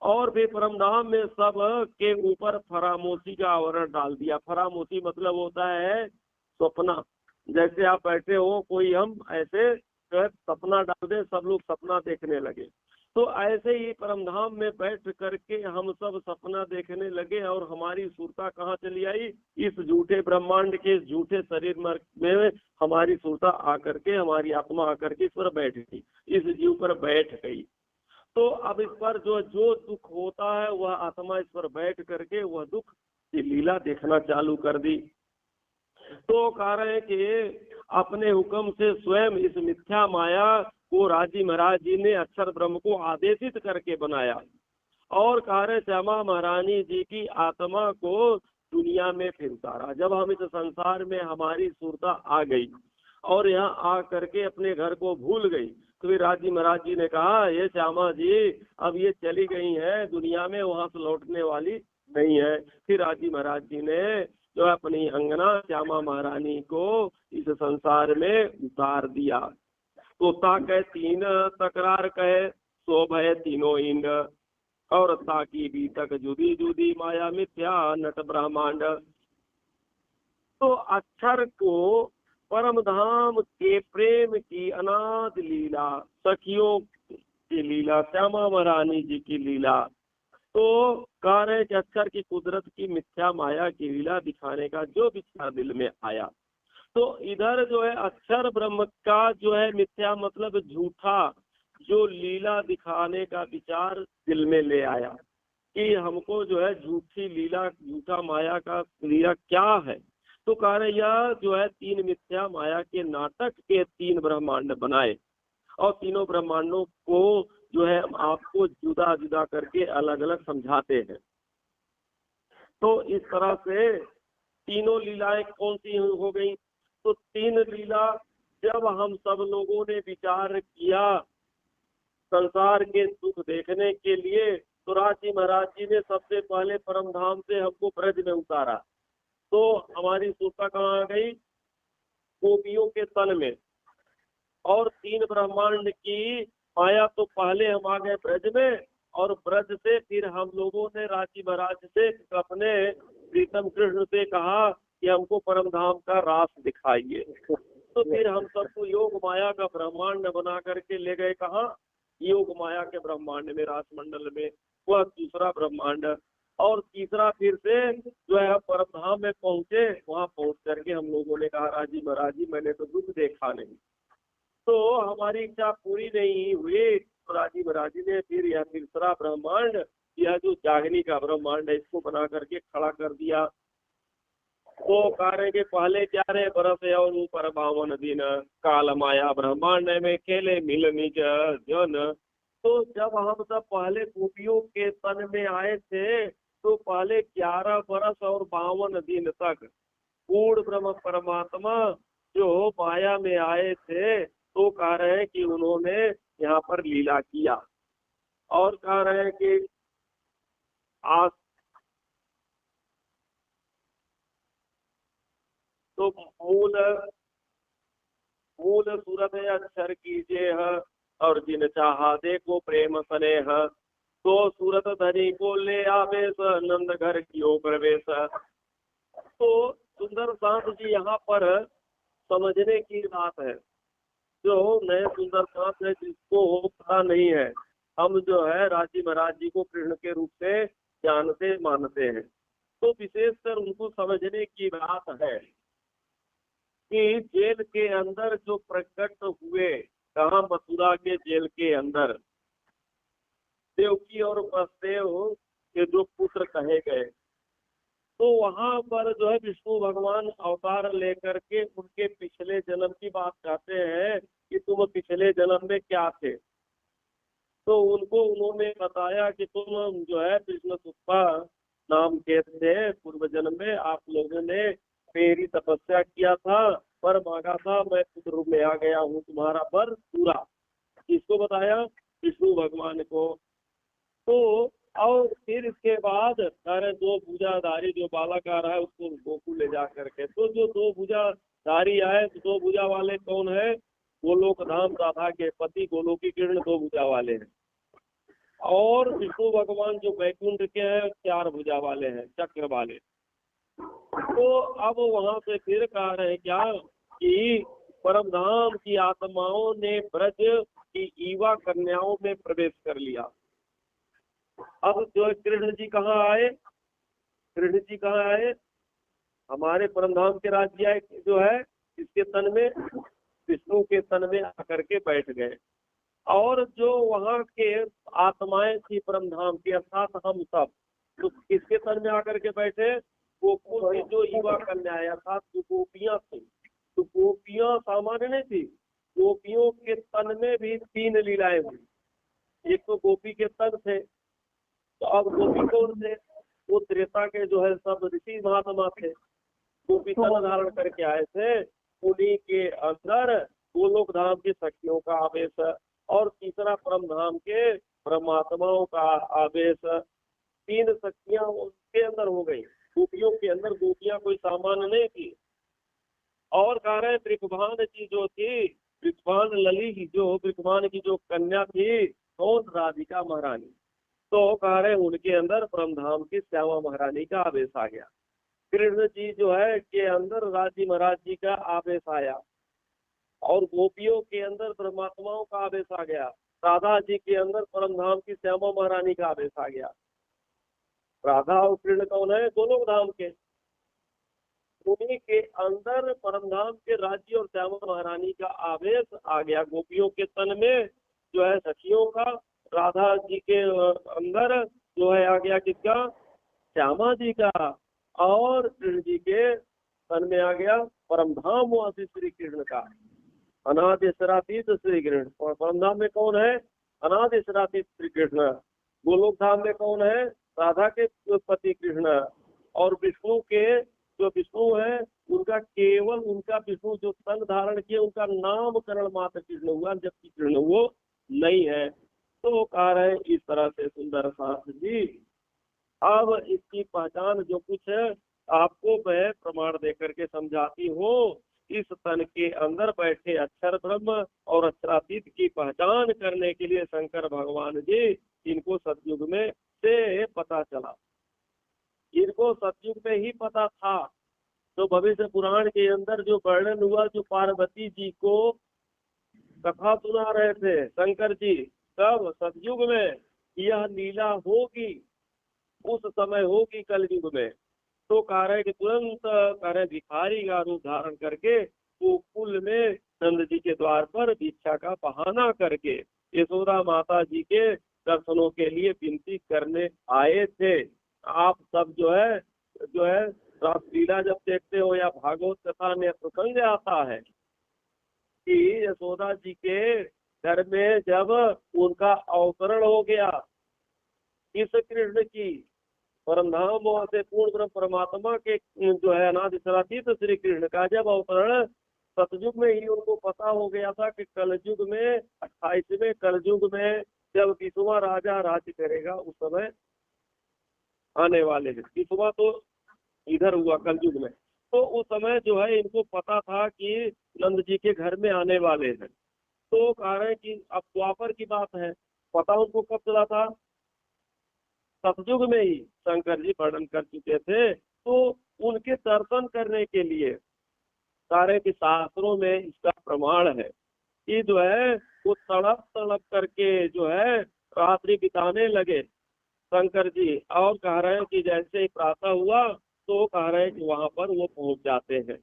और फिर परमधाम में सब के ऊपर फरामोशी का आवरण डाल दिया। फरामोशी मतलब होता है सपना, जैसे आप बैठे हो, कोई हम ऐसे सपना डाल दे, सब लोग सपना देखने लगे। तो ऐसे ही परमधाम में बैठ करके हम सब सपना देखने लगे और हमारी सुरता कहाँ चली आई, इस झूठे ब्रह्मांड के इस झूठे शरीर में हमारी सुरता आकर के, हमारी आत्मा आकर के इस पर बैठ गई, इस जीव पर बैठ गई। तो अब इस पर जो दुख होता है वह आत्मा इस पर बैठ करके वह दुख की लीला देखना चालू कर दी। तो कह रहे हैं कि अपने हुक्म से स्वयं इस मिथ्या माया को राजी महाराज जी ने अक्षर ब्रह्म को आदेशित करके बनाया। और कह रहे श्यामा महारानी जी की आत्मा को दुनिया में फिर उतारा। जब हम इस संसार में हमारी सुरता आ गई और यहाँ आ करके अपने घर को भूल गई, तो फिर राजी महाराज जी ने कहा ये श्यामा जी अब ये चली गई है दुनिया में, वहां से लौटने वाली नहीं है। फिर राजी महाराज जी ने जो अपनी अंगना श्यामा महारानी को इस संसार में उतार दिया। तो ता कह 3 तकरार कहे, सो भय तीनों इंड, और ताकि भी तक जुदी जुदी माया मिथ्या नट ब्रह्मांड। तो अक्षर को परम धाम के प्रेम की अनाथ लीला, सखियों की लीला, श्यामा महारानी जी की लीला, तो कह रहे कि अक्षर की कुदरत की मिथ्या माया की लीला दिखाने का जो विचार दिल में आया, तो इधर जो है अक्षर ब्रह्म का जो है मिथ्या मतलब झूठा जो लीला दिखाने का विचार दिल में ले आया कि हमको जो है झूठी लीला, झूठा माया का लीला क्या है। तो कह रहे यह जो है 3 मिथ्या माया के नाटक के 3 ब्रह्मांड बनाए और तीनों ब्रह्मांडों को जो है आपको जुदा जुदा करके अलग अलग समझाते हैं। तो इस तरह से तीनों लीलाएं कौन सी हो गई, तो 3 लीला जब हम सब लोगों ने विचार किया संसार के दुख देखने के लिए, तो राजी महाराज जी ने सबसे पहले परम धाम से हमको ब्रज में उतारा। तो हमारी सुरता कहाँ आ गई, गोपियों के तन में, और 3 ब्रह्मांड की माया तो पहले हम आ गए ब्रज में, और ब्रज से फिर हम लोगों ने राजी महाराज से अपने प्रीतम कृष्ण से कहा कि हमको परम धाम का रास दिखाइए। तो फिर हम सबको योग माया का ब्रह्मांड बना करके ले गए, कहाँ, योग माया के ब्रह्मांड में, रास मंडल में, वह दूसरा ब्रह्मांड। और तीसरा फिर से जो है परम धाम में पहुंचे, वहां पहुंच करके हम लोगों ने कहा राजी महाराज जी मैंने तो दुख देखा नहीं, तो हमारी इच्छा पूरी नहीं हुई। तो राजी महाराज जी ने फिर यह तीसरा ब्रह्मांड, यह जो जागनी का ब्रह्मांड है, इसको बना करके खड़ा कर दिया। तो कह रहे कि पहले 11 बरस और ऊपर 52 दिन, काल माया ब्रह्मांड में खेले मिल निज जन। तो जब हम सब पहले गोपियों के तन में आए थे, तो पहले 11 बरस और 52 दिन तक पूर्ण ब्रह्म परमात्मा जो माया में आए थे, तो कह रहे हैं कि उन्होंने यहाँ पर लीला किया। और कह रहे हैं कि आज तो मूल सूरत है अक्षर कीजिए है, और जिन चाहा देखो प्रेम स्नेह, तो सूरत धनी को ले आवेश, नंद घर की प्रवेश। तो सुंदर साथ जी यहाँ पर समझने की बात है, जो नए सुंदर साथ है जिसको पता नहीं है, हम जो है राजी महाराज जी को कृष्ण के रूप से जानते मानते हैं, तो विशेषकर उनको समझने की बात है कि जेल के अंदर जो प्रकट हुए, कहाँ, मथुरा के जेल के अंदर, देवकी और वसुदेव के जो पुत्र कहे गए, तो वहां पर जो है विष्णु भगवान अवतार लेकर के उनके पिछले जन्म की बात कहते हैं कि तुम पिछले जन्म में क्या थे। तो उनको उन्होंने बताया कि तुम जो है कृष्ण सुप्पा नाम के थे, पूर्व जन्म में आप लोगों ने मेरी तपस्या किया था, पर मांगा था, मैं खुद रूप में आ गया हूँ, तुम्हारा वर पूरा। इसको बताया विष्णु भगवान को। तो और फिर इसके बाद सारे दो भुजाधारी जो बालाकार है उसको गोकुल ले जा करके, तो जो दो भुजाधारी आए, तो दो भुजा वाले कौन है? गोलोक धाम राधा के पति गोलोकी किरण दो भुजा वाले हैं, और विष्णु भगवान जो वैकुंठ के हैं चार भुजा वाले हैं, चक्र वाले। तो अब वहां से फिर कह रहे हैं क्या कि परम धाम की आत्माओं ने ब्रज की ईवा कन्याओं में प्रवेश कर लिया। अब जो कृष्ण जी कहाँ आए? कृष्ण जी कहाँ आए? हमारे परमधाम के राज्य जो है इसके तन में, विष्णु के तन में आकर के बैठ गए। और जो वहाँ के आत्माएं थी परमधाम की, अर्थात हम सब, तो किसके तन में आकर के बैठे? गोकुल की जो युवा कन्याएं अर्थात जो गोपियां थी, तो गोपियां सामान्य नहीं थी, गोपियों के तन में भी तीन लीलाएं हुई। एक तो गोपी के तन थे, तो अब गोपी कौन थे? वो त्रेता के जो है सब ऋषि महात्मा थे, गोपी तन धारण करके आए थे। उन्हीं के अंदर गोलोक धाम की शक्तियों का आवेश है, और तीसरा परम धाम के परमात्माओं का आवेश। तीन शक्तियां उनके अंदर हो गई, गोपियों के अंदर। गोपियां कोई सामान्य नहीं थी। और कह रहे त्रिभुवान जी जो थी, त्रिभुवान लली की जो त्रिभुवान की जो कन्या थी, कौन? राधिका महारानी। तो कह रहे उनके अंदर परमधाम की श्यामा महारानी का आवेश आ गया। कृष्ण जी जो है के अंदर राजी महाराज जी का आवेश आया, और गोपियों के अंदर परमात्माओं का आवेश आ गया। राधा जी के अंदर परमधाम की श्यामा महारानी का आवेश आ गया। राधा और कृष्ण कौन है? दोनों धाम के। उन्हीं के अंदर परमधाम के राज्य और श्यामा महारानी का आवेश आ गया। गोपियों के तन में जो है सखियों का, राधा जी के अंदर जो है आ गया किसका? श्यामा जी का। और कृष्ण जी के तन में आ गया परमधाम वासी श्री कृष्ण का, अनादिशरातीत श्री कृष्ण। और परमधाम में कौन है? अनादिशरातीत श्री कृष्ण। गोलोक धाम में कौन है? राधा के पति कृष्ण। और विष्णु के जो विष्णु है उनका केवल उनका विष्णु जो तन धारण किए उनका नामकरण मात्र कृष्ण हुआ, जबकि कृष्ण वो नहीं है। तो कह रहे इस तरह से सुंदर शास्त्र जी। अब इसकी पहचान जो कुछ है आपको मैं प्रमाण दे करके समझाती हूँ। इस तन के अंदर बैठे अक्षर ब्रह्म और अक्षरातीत की पहचान करने के लिए शंकर भगवान जी इनको सतयुग में से पता चला। इनको सतयुग में ही पता था। तो भविष्य पुराण के अंदर जो वर्णन हुआ, जो पार्वती जी को कथा सुना रहे थे शंकर जी, तब सतयुग में यह लीला होगी, उस समय होगी कलयुग में। तो कह रहे कि तुरंत कह रहे भिखारी का रूप धारण करके गोकुल में नंद जी के द्वार पर भिक्षा का बहाना करके यशोदा माता जी के दर्शनों के लिए विनती करने आए थे। आप सब जो है रासलीला जब देखते हो या भागवत कथा में प्रसंग आता है कि यशोदा जी के घर में जब उनका अवतरण हो गया, इस कृष्ण की परमधाम से पूर्ण ब्रह्म परमात्मा के जो है अनादिशरातीत श्री कृष्ण का जब अवतरण सतयुग में ही उनको पता हो गया था कि कलयुग में 28वें कलयुग में जब 20वां राजा राज्य करेगा उस समय आने वाले हैं। 20वां तो इधर हुआ कलयुग में, तो उस समय जो है इनको पता था कि नंद जी के घर में आने वाले हैं। तो कह रहे हैं कि अब द्वापर की बात है, पता उनको कब चला था? सतयुग में ही शंकर जी वर्णन कर चुके थे। तो उनके दर्शन करने के लिए सारे के शास्त्रों में इसका प्रमाण है कि जो है वो तड़प तड़प करके जो है रात्रि बिताने लगे शंकर जी। और कह रहे हैं कि जैसे ही प्रातः हुआ तो कह रहे हैं कि वहां पर वो पहुंच जाते हैं।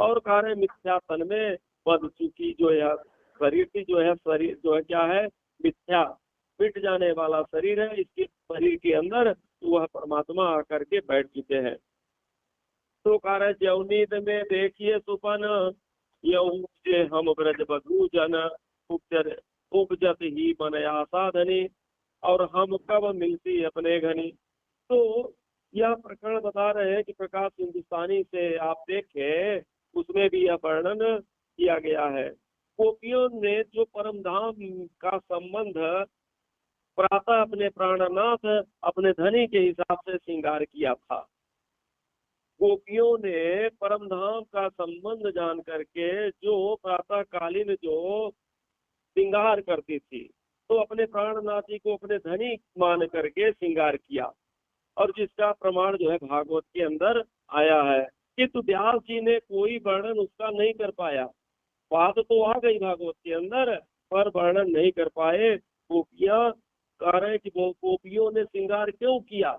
और कह रहे मिथ्या तन में बद चुकी जो है शरीर की जो है, शरीर जो है क्या है, मिथ्या मिट जाने वाला शरीर है। इसके शरीर के अंदर वह परमात्मा आकर के बैठ चुके हैं। तो कह रहे जवनीत में देखिए सुपन यऊ जे हम ब्रज बधू जन उपजत ही मन आशा धनी, और हम कब मिलती अपने घनी। तो यह प्रकरण बता रहे हैं कि प्रकाश हिंदुस्तानी से आप देखें उसमें भी यह वर्णन किया गया है। गोपियों ने जो परम धाम का संबंध प्रातः अपने प्राणनाथ अपने धनी के हिसाब से श्रृंगार किया था। गोपियों ने परम धाम का संबंध जान करके जो प्रातःकालीन जो श्रृंगार करती थी, तो अपने प्राणनाथी को अपने धनी मान करके श्रृंगार किया, और जिसका प्रमाण जो है भागवत के अंदर आया है। किंतु व्यास जी ने कोई वर्णन उसका नहीं कर पाया। बात तो आ गई भागवत के अंदर, पर वर्णन नहीं कर पाए। गोपियां कह रहे कि वो गोपियों ने श्रृंगार क्यों किया।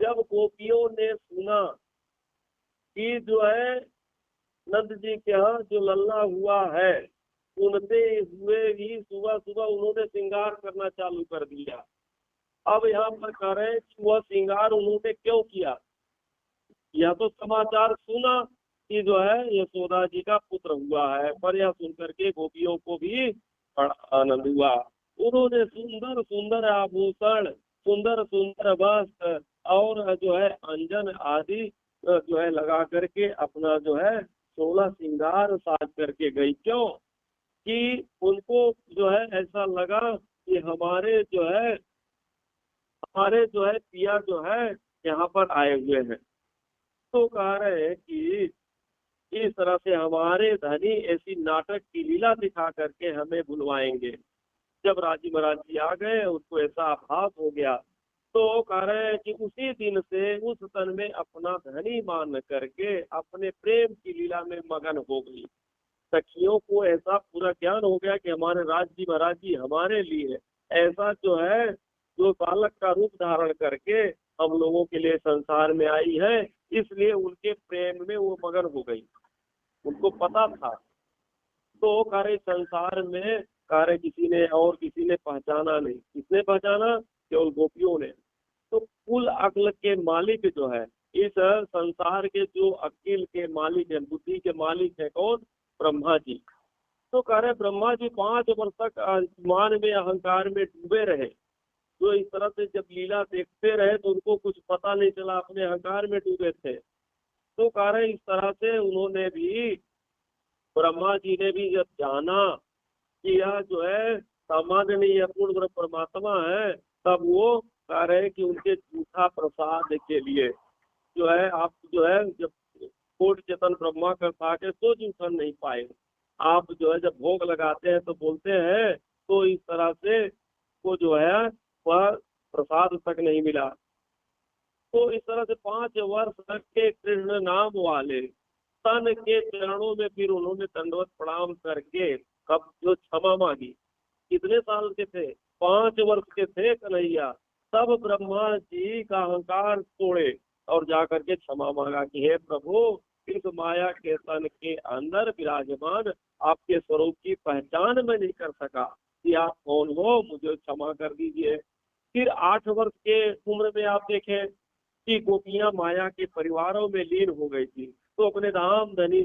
जब गोपियों ने सुना कि जो है नंद जी के यहाँ जो लल्ला हुआ है, सुनते हुए ही सुबह सुबह उन्होंने श्रृंगार करना चालू कर दिया। अब यहाँ पर कह रहे हैं कि वह श्रृंगार उन्होंने क्यों किया। यह तो समाचार सुना कि जो है यशोदा जी का पुत्र हुआ है, पर यह सुनकर के गोपियों को भी बड़ा आनंद हुआ। उन्होंने सुंदर सुंदर आभूषण, सुंदर सुंदर वस्त्र और जो है अंजन आदि जो है लगा करके अपना जो है 16 श्रृंगार साज करके गई। क्यों कि उनको जो है ऐसा लगा कि हमारे जो है पिया जो है यहाँ पर आए हुए हैं। तो कह रहे हैं कि इस तरह से हमारे धनी ऐसी नाटक की लीला दिखा करके हमें बुलवाएंगे। जब राजी महाराज जी आ गए, उसको ऐसा आभास हो गया, तो कह रहे हैं कि उसी दिन से उस तन में अपना धनी मान करके अपने प्रेम की लीला में मगन हो गई। सखियों को ऐसा पूरा ज्ञान हो गया कि हमारे राजी महाराज जी हमारे लिए ऐसा जो है, जो बालक का रूप धारण करके हम लोगों के लिए संसार में आई है, इसलिए उनके प्रेम में वो मगन हो गई। उनको पता था। तो कार्य संसार में कार्य किसी ने पहचाना नहीं। किसने पहचाना? केवल गोपियों ने। तो कुल अक्ल के मालिक जो है, इस संसार के जो अक्ल के मालिक है, बुद्धि के मालिक है कौन? ब्रह्मा जी। तो कह रहे ब्रह्मा जी 5 वर्ष तक मान में अहंकार में डूबे रहे। तो इस तरह से जब लीला देखते रहे तो उनको कुछ पता नहीं चला, अपने अहंकार में डूबे थे। तो कह रहे इस तरह से उन्होंने भी, ब्रह्मा जी ने भी जब जाना कि यह जो है सामान्य नहीं है, पूर्ण ब्रह्म परमात्मा है, तब वो कह रहे कि उनके झूठा प्रसाद के लिए जो है, आप जो है जब कोट चेतन ब्रह्मा कर पाके तो उठन नहीं पाए। आप जो है जब भोग लगाते हैं तो बोलते हैं, तो इस तरह से वो जो है वह प्रसाद तक नहीं मिला। तो इस तरह से 5 वर्ष तक के कृष्ण नाम वाले तन के चरणों में फिर उन्होंने दंडवत प्रणाम करके कब जो क्षमा मांगी। कितने साल के थे? 5 वर्ष के थे कन्हैया। तब ब्रह्मा जी का अहंकार तोड़े और जाकर के क्षमा मांगा कि हे प्रभु, इस माया के तन के अंदर विराजमान आपके स्वरूप की पहचान मैं नहीं कर सका कि आप कौन हो, मुझे क्षमा कर दीजिए। फिर 8 वर्ष के उम्र में आप देखें कि गोपियां माया के परिवारों में लीन हो गई थी। तो अपने धाम धनी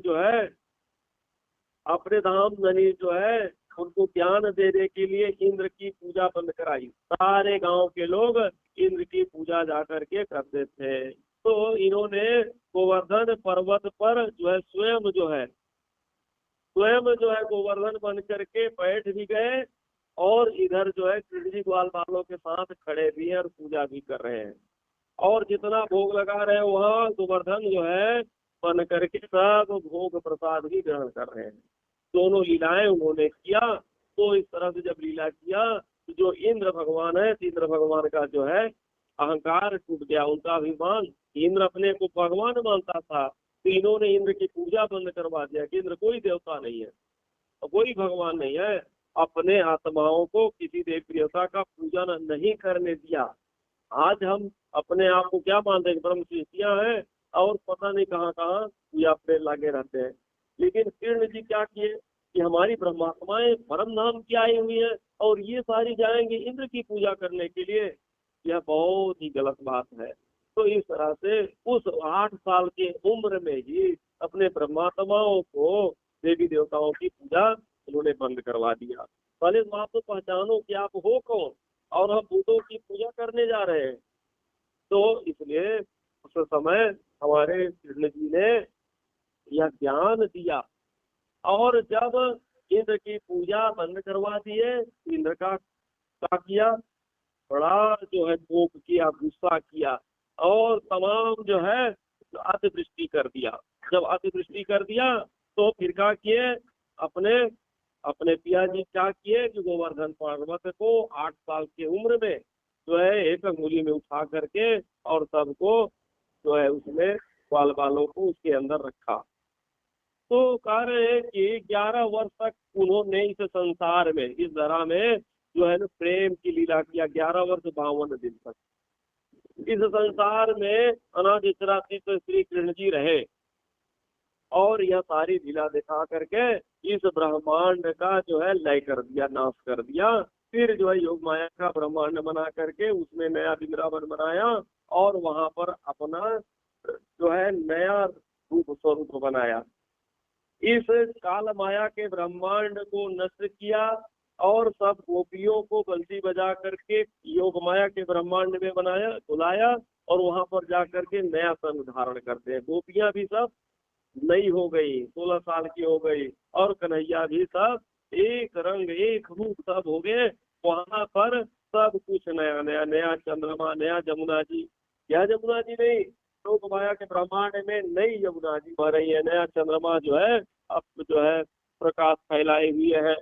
जो है उनको ज्ञान देने के लिए इंद्र की पूजा बंद कराई। सारे गांव के लोग इंद्र की पूजा जाकर के करते थे। तो इन्होंने गोवर्धन पर्वत पर जो है स्वयं जो है गोवर्धन बन करके बैठ भी गए, और इधर जो है कृष्ण जी ग्वाल बालों के साथ खड़े भी हैं और पूजा भी कर रहे हैं। और जितना भोग लगा रहे हैं वहाँ गोवर्धन जो है बन करके सब भोग प्रसाद भी ग्रहण कर रहे हैं। दोनों लीलाएं उन्होंने किया। तो इस तरह से जब लीला किया तो जो इंद्र भगवान है, इंद्र भगवान का जो है अहंकार टूट गया, उनका अभिमान। इंद्र अपने को भगवान मानता था, तो इन्होंने इंद्र की पूजा बंद करवा दिया कि इंद्र कोई देवता नहीं है, कोई भगवान नहीं है। अपने आत्माओं को किसी देवी देवता का पूजन नहीं करने दिया। आज हम अपने आप को क्या मानते हैं? ब्रह्म सृष्टियां हैं, और पता नहीं कहाँ कहाँ पूजा पे लगे रहते हैं। लेकिन कृष्ण जी क्या किए कि हमारी ब्रह्मात्माएं परम धाम की आई हुई है और ये सारी जाएंगे इंद्र की पूजा करने के लिए, यह बहुत ही गलत बात है। तो इस तरह से उस 8 साल के उम्र में ही अपने ब्रह्मात्माओं को देवी देवताओं की पूजा उन्होंने बंद करवा दिया। पहले तो आप तो पहचानो कि आप हो कौन, और हम भूतों की पूजा करने जा रहे हैं। तो इसलिए उस समय हमारे कृष्ण जी ने यह ज्ञान दिया। और जब इंद्र की पूजा बंद करवा दिए, इंद्र का क्या किया, बड़ा जो है कोप किया, गुस्सा किया और तमाम जो है अतिवृष्टि कर दिया। जब अतिवृष्टि कर दिया तो फिर क्या किए, अपने अपने पिताजी क्या किए कि गोवर्धन पर्वत को 8 साल की उम्र में जो है एक अंगुली में उठा करके और सबको जो है उसमें बाल बालों को उसके अंदर रखा। तो कह रहे हैं कि 11 वर्ष तक उन्होंने इस संसार में, इस धरा में जो है ना प्रेम की लीला किया। 11 वर्ष 52 दिन तक इस संसार में अनादित्रातीत श्री कृष्ण जी रहे और यह सारी लीला दिखा करके इस ब्रह्मांड का जो है लय कर दिया, नाश कर दिया। फिर जो है योग माया का ब्रह्मांड बना करके उसमें नया वृंदावन बनाया और वहां पर अपना जो है नया रूप स्वरूप बनाया। इस काल माया के ब्रह्मांड को नष्ट किया और सब गोपियों को बंसी बजा करके योग माया के ब्रह्मांड में बनाया, बुलाया और वहां पर जा करके नया संग धारण करते हैं। गोपियां भी सब नई हो गई, 16 साल की हो गई और कन्हैया भी सब एक रंग एक रूप सब हो गए। वहां पर सब कुछ नया नया, नया चंद्रमा, नया जमुना जी, यह जमुना जी नहीं, योग माया के ब्रह्मांड में नई यमुना जी बह रही है। नया चंद्रमा जो है अब जो है प्रकाश फैलाए हुए है।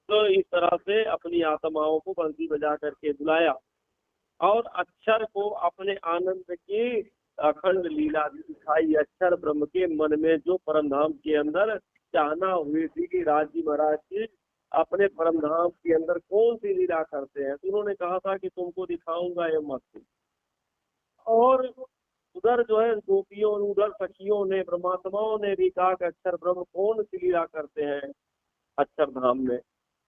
तो इस तरह से अपनी आत्माओं को बंसी बजा करके बुलाया और अक्षर को अपने आनंद की अखंड लीला दिखाई। अक्षर ब्रह्म के मन में जो परम धाम के अंदर चाहना हुई थी कि राजी महाराज जी अपने परम धाम के अंदर कौन सी लीला करते हैं, तो उन्होंने कहा था कि तुमको दिखाऊंगा ये मत। और उधर जो है गोपियों, उधर सखियों ने, ब्रह्मात्माओं ने भी कहा कि अक्षर ब्रह्म कौन सी लीला करते हैं अक्षर धाम में।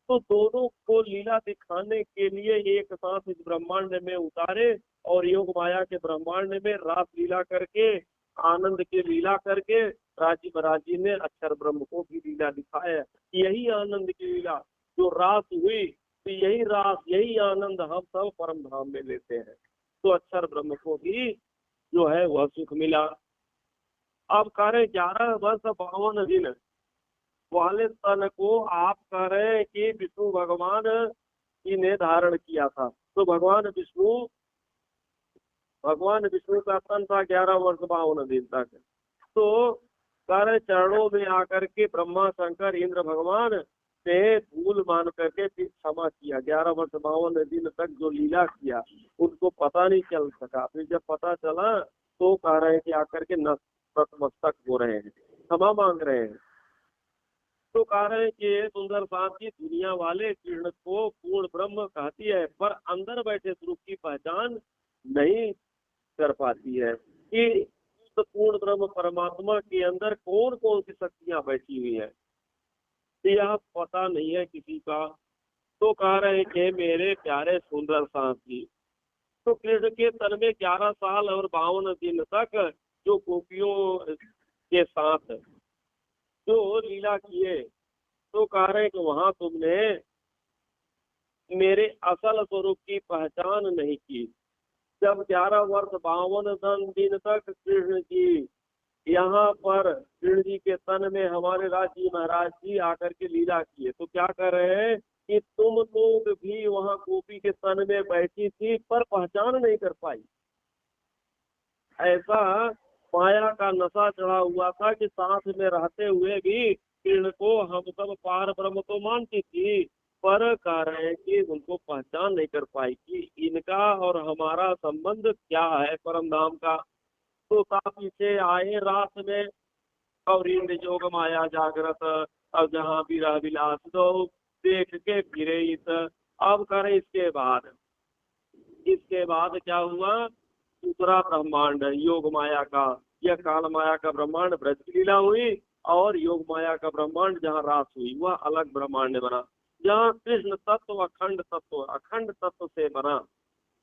तो दोनों को लीला दिखाने के लिए एक साथ इस ब्रह्मांड में उतारे और योग माया के ब्रह्मांड में रास लीला करके, आनंद की लीला करके राजी महाराज जी ने अक्षर ब्रह्म को भी लीला दिखाया। यही आनंद की लीला जो रास हुई, तो यही रास, यही आनंद हम सब परम धाम में लेते हैं। तो अक्षर ब्रह्म को भी जो है वह सुख मिला। अब कह रहे 11 वर्ष 52 दिन वाले तन को आप कह रहे हैं कि विष्णु भगवान जी ने धारण किया था। तो भगवान विष्णु का तन था 11 वर्ष 52 दिन तक। तो कह रहे चरणों में आकर के ब्रह्मा शंकर इंद्र भगवान ने भूल मान करके फिर क्षमा किया। 11 वर्ष 52 दिन तक जो लीला किया उनको पता नहीं चल सका। फिर जब पता चला तो कह रहे हैं कि आकर के नतमस्तक हो रहे हैं, क्षमा मांग रहे हैं। तो कह रहे हैं कि सुंदर साथ की दुनिया वाले कृष्ण को पूर्ण ब्रह्म कहती है, पर अंदर बैठे स्वरूप की पहचान नहीं कर पाती है कि उस पूर्ण ब्रह्म परमात्मा के अंदर कौन कौन सी शक्तियां बैठी हुई है, यह पता नहीं है किसी का। तो कह रहे हैं कि मेरे प्यारे सुंदर साथ जी, तो कृष्ण के तन में 11 साल और 52 दिन तक जो गोपियों के साथ जो लीला किए, तो कह रहे हैं कि वहां तुमने मेरे असल स्वरूप की पहचान नहीं की। जब 11 वर्ष 52 दिन तक कृष्ण जी यहाँ पर कृष्ण जी के तन में हमारे राजी महाराज जी आकर के लीला किए, तो क्या कर रहे हैं कि तुम लोग भी वहाँ गोपी के तन में बैठी थी पर पहचान नहीं कर पाई। ऐसा माया का नशा चढ़ा हुआ था कि साथ में रहते हुए भी कृष्ण को हम सब पार ब्रह्म तो मानती थी, पर कह रहे हैं कि उनको पहचान नहीं कर पाई कि इनका और हमारा संबंध क्या है परम धाम का। तो पीछे आए रात में और इंद्र जोग माया जागृत, अब जहाँ विरह विलास दो देख के फिरे इत। अब करे इसके बाद क्या हुआ दूसरा ब्रह्मांड योग माया का, यह काल माया का ब्रह्मांड ब्रज की लीला हुई, और योग माया का ब्रह्मांड जहाँ रास हुई वह अलग ब्रह्मांड बना, जहाँ कृष्ण तत्व अखंड तत्व से बना।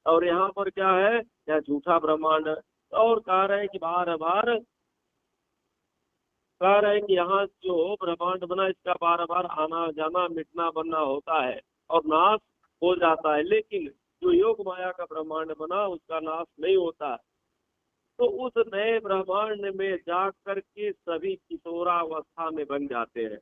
और यहाँ पर क्या है, यह झूठा ब्रह्मांड है। और कह रहे हैं कि बार बार कह रहे हैं कि यहाँ जो ब्रह्मांड बना इसका बार बार आना जाना मिटना बनना होता है और नाश हो जाता है, लेकिन जो योग माया का ब्रह्मांड बना उसका नाश नहीं होता। तो उस नए ब्रह्मांड में जा करके सभी किशोरावस्था में बन जाते हैं।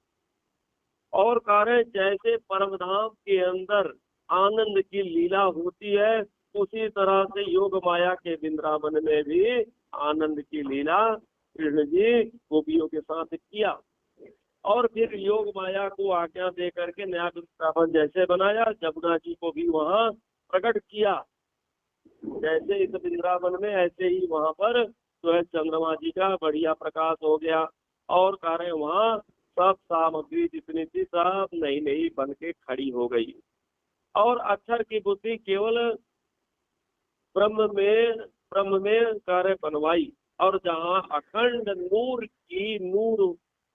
और कारण जैसे परमधाम के अंदर आनंद की लीला होती है, उसी तरह से योग माया के वृंदावन में भी आनंद की लीला कृष्ण जी गोपियों के साथ किया। और फिर योग माया को आज्ञा दे करके नया वृंदावन जैसे बनाया, जमुना जी को भी वहाँ प्रकट किया। जैसे इस वृंदावन में ऐसे ही वहाँ पर जो है चंद्रमा जी का बढ़िया प्रकाश हो गया। और कारण वहाँ सब सामग्री जितनी थी सब नई नई बन के खड़ी हो गई। और अक्षर की बुद्धि केवल ब्रह्म में कार्य बनवाई। और जहाँ अखंड नूर की नूर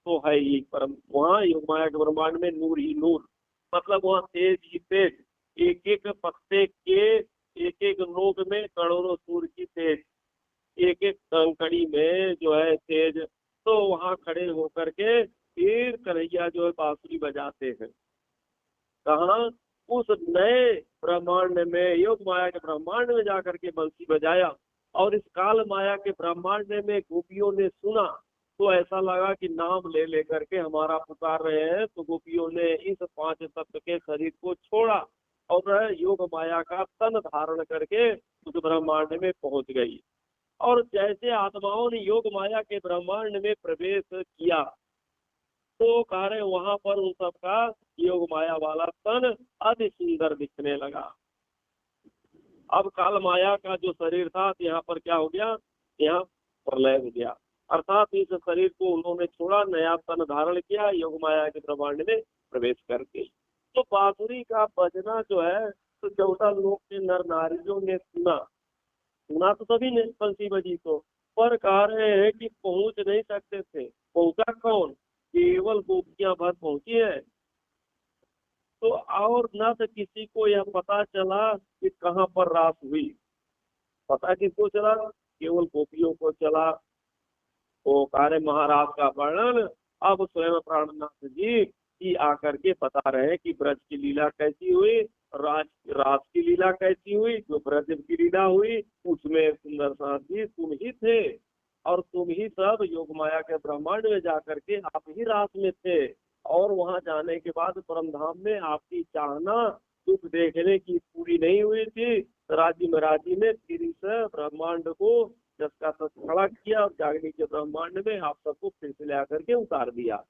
तो है ही परम, वहाँ योग माया के ब्रह्मांड में नूर ही नूर, मतलब वहाँ तेज ही तेज, एक एक पत्ते के एक एक नोक में करोड़ों सूर्य की तेज, एक एक कंकड़ी में जो है तेज। तो वहाँ खड़े होकर के फिर कन्हैया जो है बांसुरी बजाते हैं। कहाँ, उस नए ब्रह्मांड में, योग माया के ब्रह्मांड में जाकर के बंसी बजाया। और इस काल माया के ब्रह्मांड में गोपियों ने सुना तो ऐसा लगा कि नाम ले लेकर के हमारा पुकार रहे हैं। तो गोपियों ने इस पांच तत्व के शरीर को छोड़ा और योग माया का तन धारण करके उस ब्रह्मांड में पहुंच गई। और जैसे आत्माओं ने योग माया के ब्रह्मांड में प्रवेश किया तो कार्य वहां पर उन सबका योग माया वाला तन अति सुंदर दिखने लगा। अब काल माया का जो शरीर था यहाँ पर क्या हो गया, यहाँ प्रलय हो गया। अर्थात इस शरीर को उन्होंने छोड़ा, नया तन धारण किया, योग माया के ब्रह्मांड में प्रवेश करके। तो बांसुरी का बजना जो है तो 14 लोक के नर नारियों ने सुना। सुना तो सभी ने बंसी बजी तो, पर कह रहे हैं कि पहुंच नहीं सकते थे। पहुंचा कौन, केवल गोपियां भर पहुंची है। तो और न तो किसी को यह पता चला कि कहाँ पर रास हुई। पता किसको चला, केवल गोपियों को चला। तो कार्य महाराज का वर्णन अब स्वयं प्राणनाथ जी की आकर के बता रहे हैं कि ब्रज की लीला कैसी हुई, रास की लीला कैसी हुई, जो ब्रज की लीला हुई उसमें सुंदर साथ जी तुम ही थे। और तुम ही सब योग माया के ब्रह्मांड में जाकर के आप ही रास में थे। और वहां जाने के बाद परम धाम में आपकी चाहना दुख देखने की पूरी नहीं हुई थी। राजी महाराजी ने फिर इस ब्रह्मांड को जिसका तक खड़ा किया और जागने के ब्रह्मांड में आप सबको फिर से ले आकर के उतार दिया।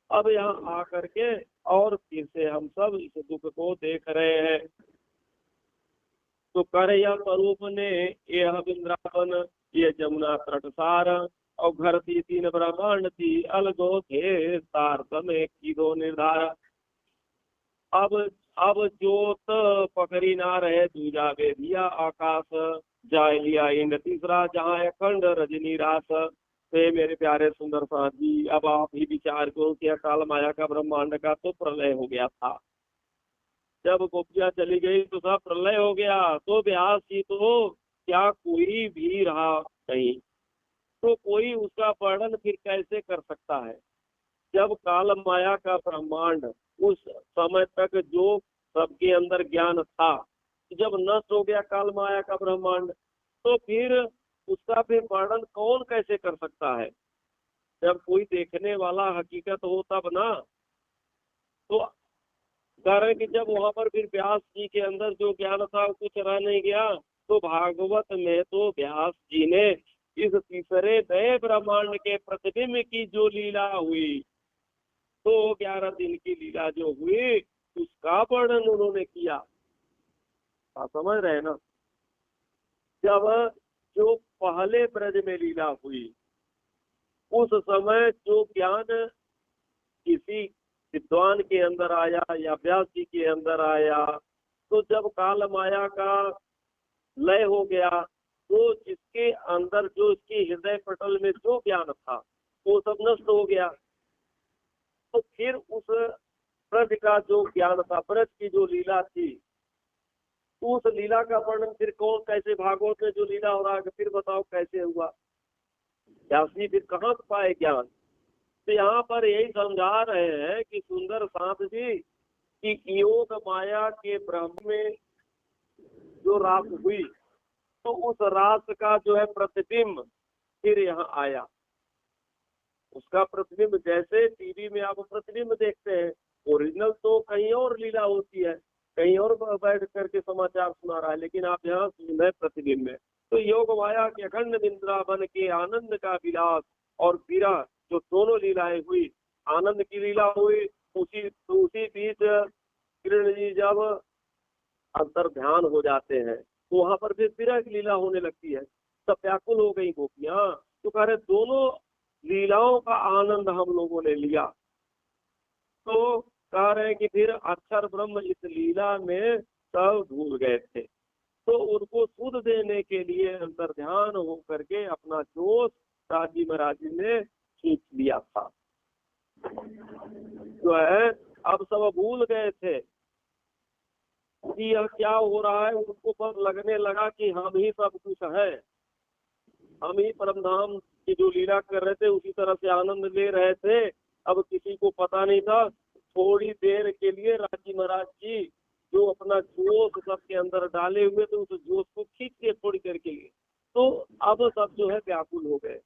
अब यहाँ आकर के और फिर से हम सब इस दुख को देख रहे हैं। तो करया स्वरूप ने यह वृंदावन, ये जमुना तटसार, और घर थी 3 ब्रह्मांड थी अलगो थे तार समय की दो निर्धार। अब जोत पकड़ी ना रहे दूजा बेदिया आकाश, जाय लिया इंद्र तीसरा जहाँ अखंड रजनी रास। तो मेरे प्यारे सुंदर साथ जी, अब आप ही विचार करो कि काल माया का ब्रह्मांड का तो प्रलय हो गया था। जब गोपियां चली गई तो सब प्रलय हो गया। तो व्यास जी तो क्या कोई भी रहा नहीं, तो कोई उसका वर्णन फिर कैसे कर सकता है। जब काल माया का ब्रह्मांड उस समय तक जो सबके अंदर ज्ञान था, जब नष्ट हो गया काल माया का ब्रह्मांड, तो फिर उसका फिर वर्णन कौन कैसे कर सकता है। जब कोई देखने वाला हकीकत हो तब ना। तो कारण कि जब वहां पर फिर व्यास जी के अंदर जो ज्ञान था कुछ रह नहीं गया, तो भागवत में तो व्यास जी ने इस तीसरे नए ब्रह्मांड के प्रतिबिंब की जो लीला हुई, तो 11 दिन की लीला जो हुई उसका वर्णन उन्होंने किया। आप समझ रहे हैं ना। जब जो पहले ब्रज में लीला हुई उस समय जो ज्ञान किसी विद्वान के अंदर आया या व्यास जी के अंदर आया, तो जब काल माया का लय हो गया तो जिसके अंदर जो इसके हृदय पटल में जो ज्ञान था वो सब नष्ट हो गया। तो फिर उस ब्रज का जो ज्ञान था, ब्रज की जो लीला थी, उस लीला का वर्णन फिर कौन कैसे, भागवत में जो लीला हो रहा है फिर बताओ कैसे हुआ, व्यासजी फिर कहाँ से पाए ज्ञान। तो यहाँ पर यही समझा रहे हैं कि सुंदर साथ जी कि योग माया के ब्रह्म में जो रास हुई, तो उस रास का जो है प्रतिबिंब फिर यहाँ आया। उसका प्रतिबिंब जैसे टीवी में आप प्रतिबिंब देखते हैं, ओरिजिनल तो कहीं और लीला होती है, कहीं और बैठ करके समाचार सुना रहा है, लेकिन आप यहाँ सुन रहे प्रतिबिंब में। तो योग माया के अखंड वृंदावन के आनंद का विलास और विरह जो दोनों लीलाएं हुई, आनंद की लीला हुई, उसी बीच कृष्ण जी जब अंतर ध्यान हो जाते हैं तो वहां पर फिर विरह की लीला होने लगती है, तब व्याकुल हो गई गोपियां। तो कह रहे दोनों लीलाओं का आनंद हम लोगों ने लिया। तो कह रहे हैं कि फिर अक्षर ब्रह्म इस लीला में सब भूल गए थे, तो उनको सुध देने के लिए अंतर ध्यान हो करके अपना जोश राजी महाराज ने खींच लिया था। जो है अब सब भूल गए थे कि यह क्या हो रहा है, उनको बस लगने लगा कि हम ही सब कुछ है, हम ही परम धाम की जो लीला कर रहे थे उसी तरह से आनंद ले रहे थे। अब किसी को पता नहीं था, थोड़ी देर के लिए राजी महाराज जी जो अपना जोश सबके अंदर डाले हुए थे उस जोश को खींच के थोड़ी देर के लिए, तो अब सब जो है व्याकुल हो गए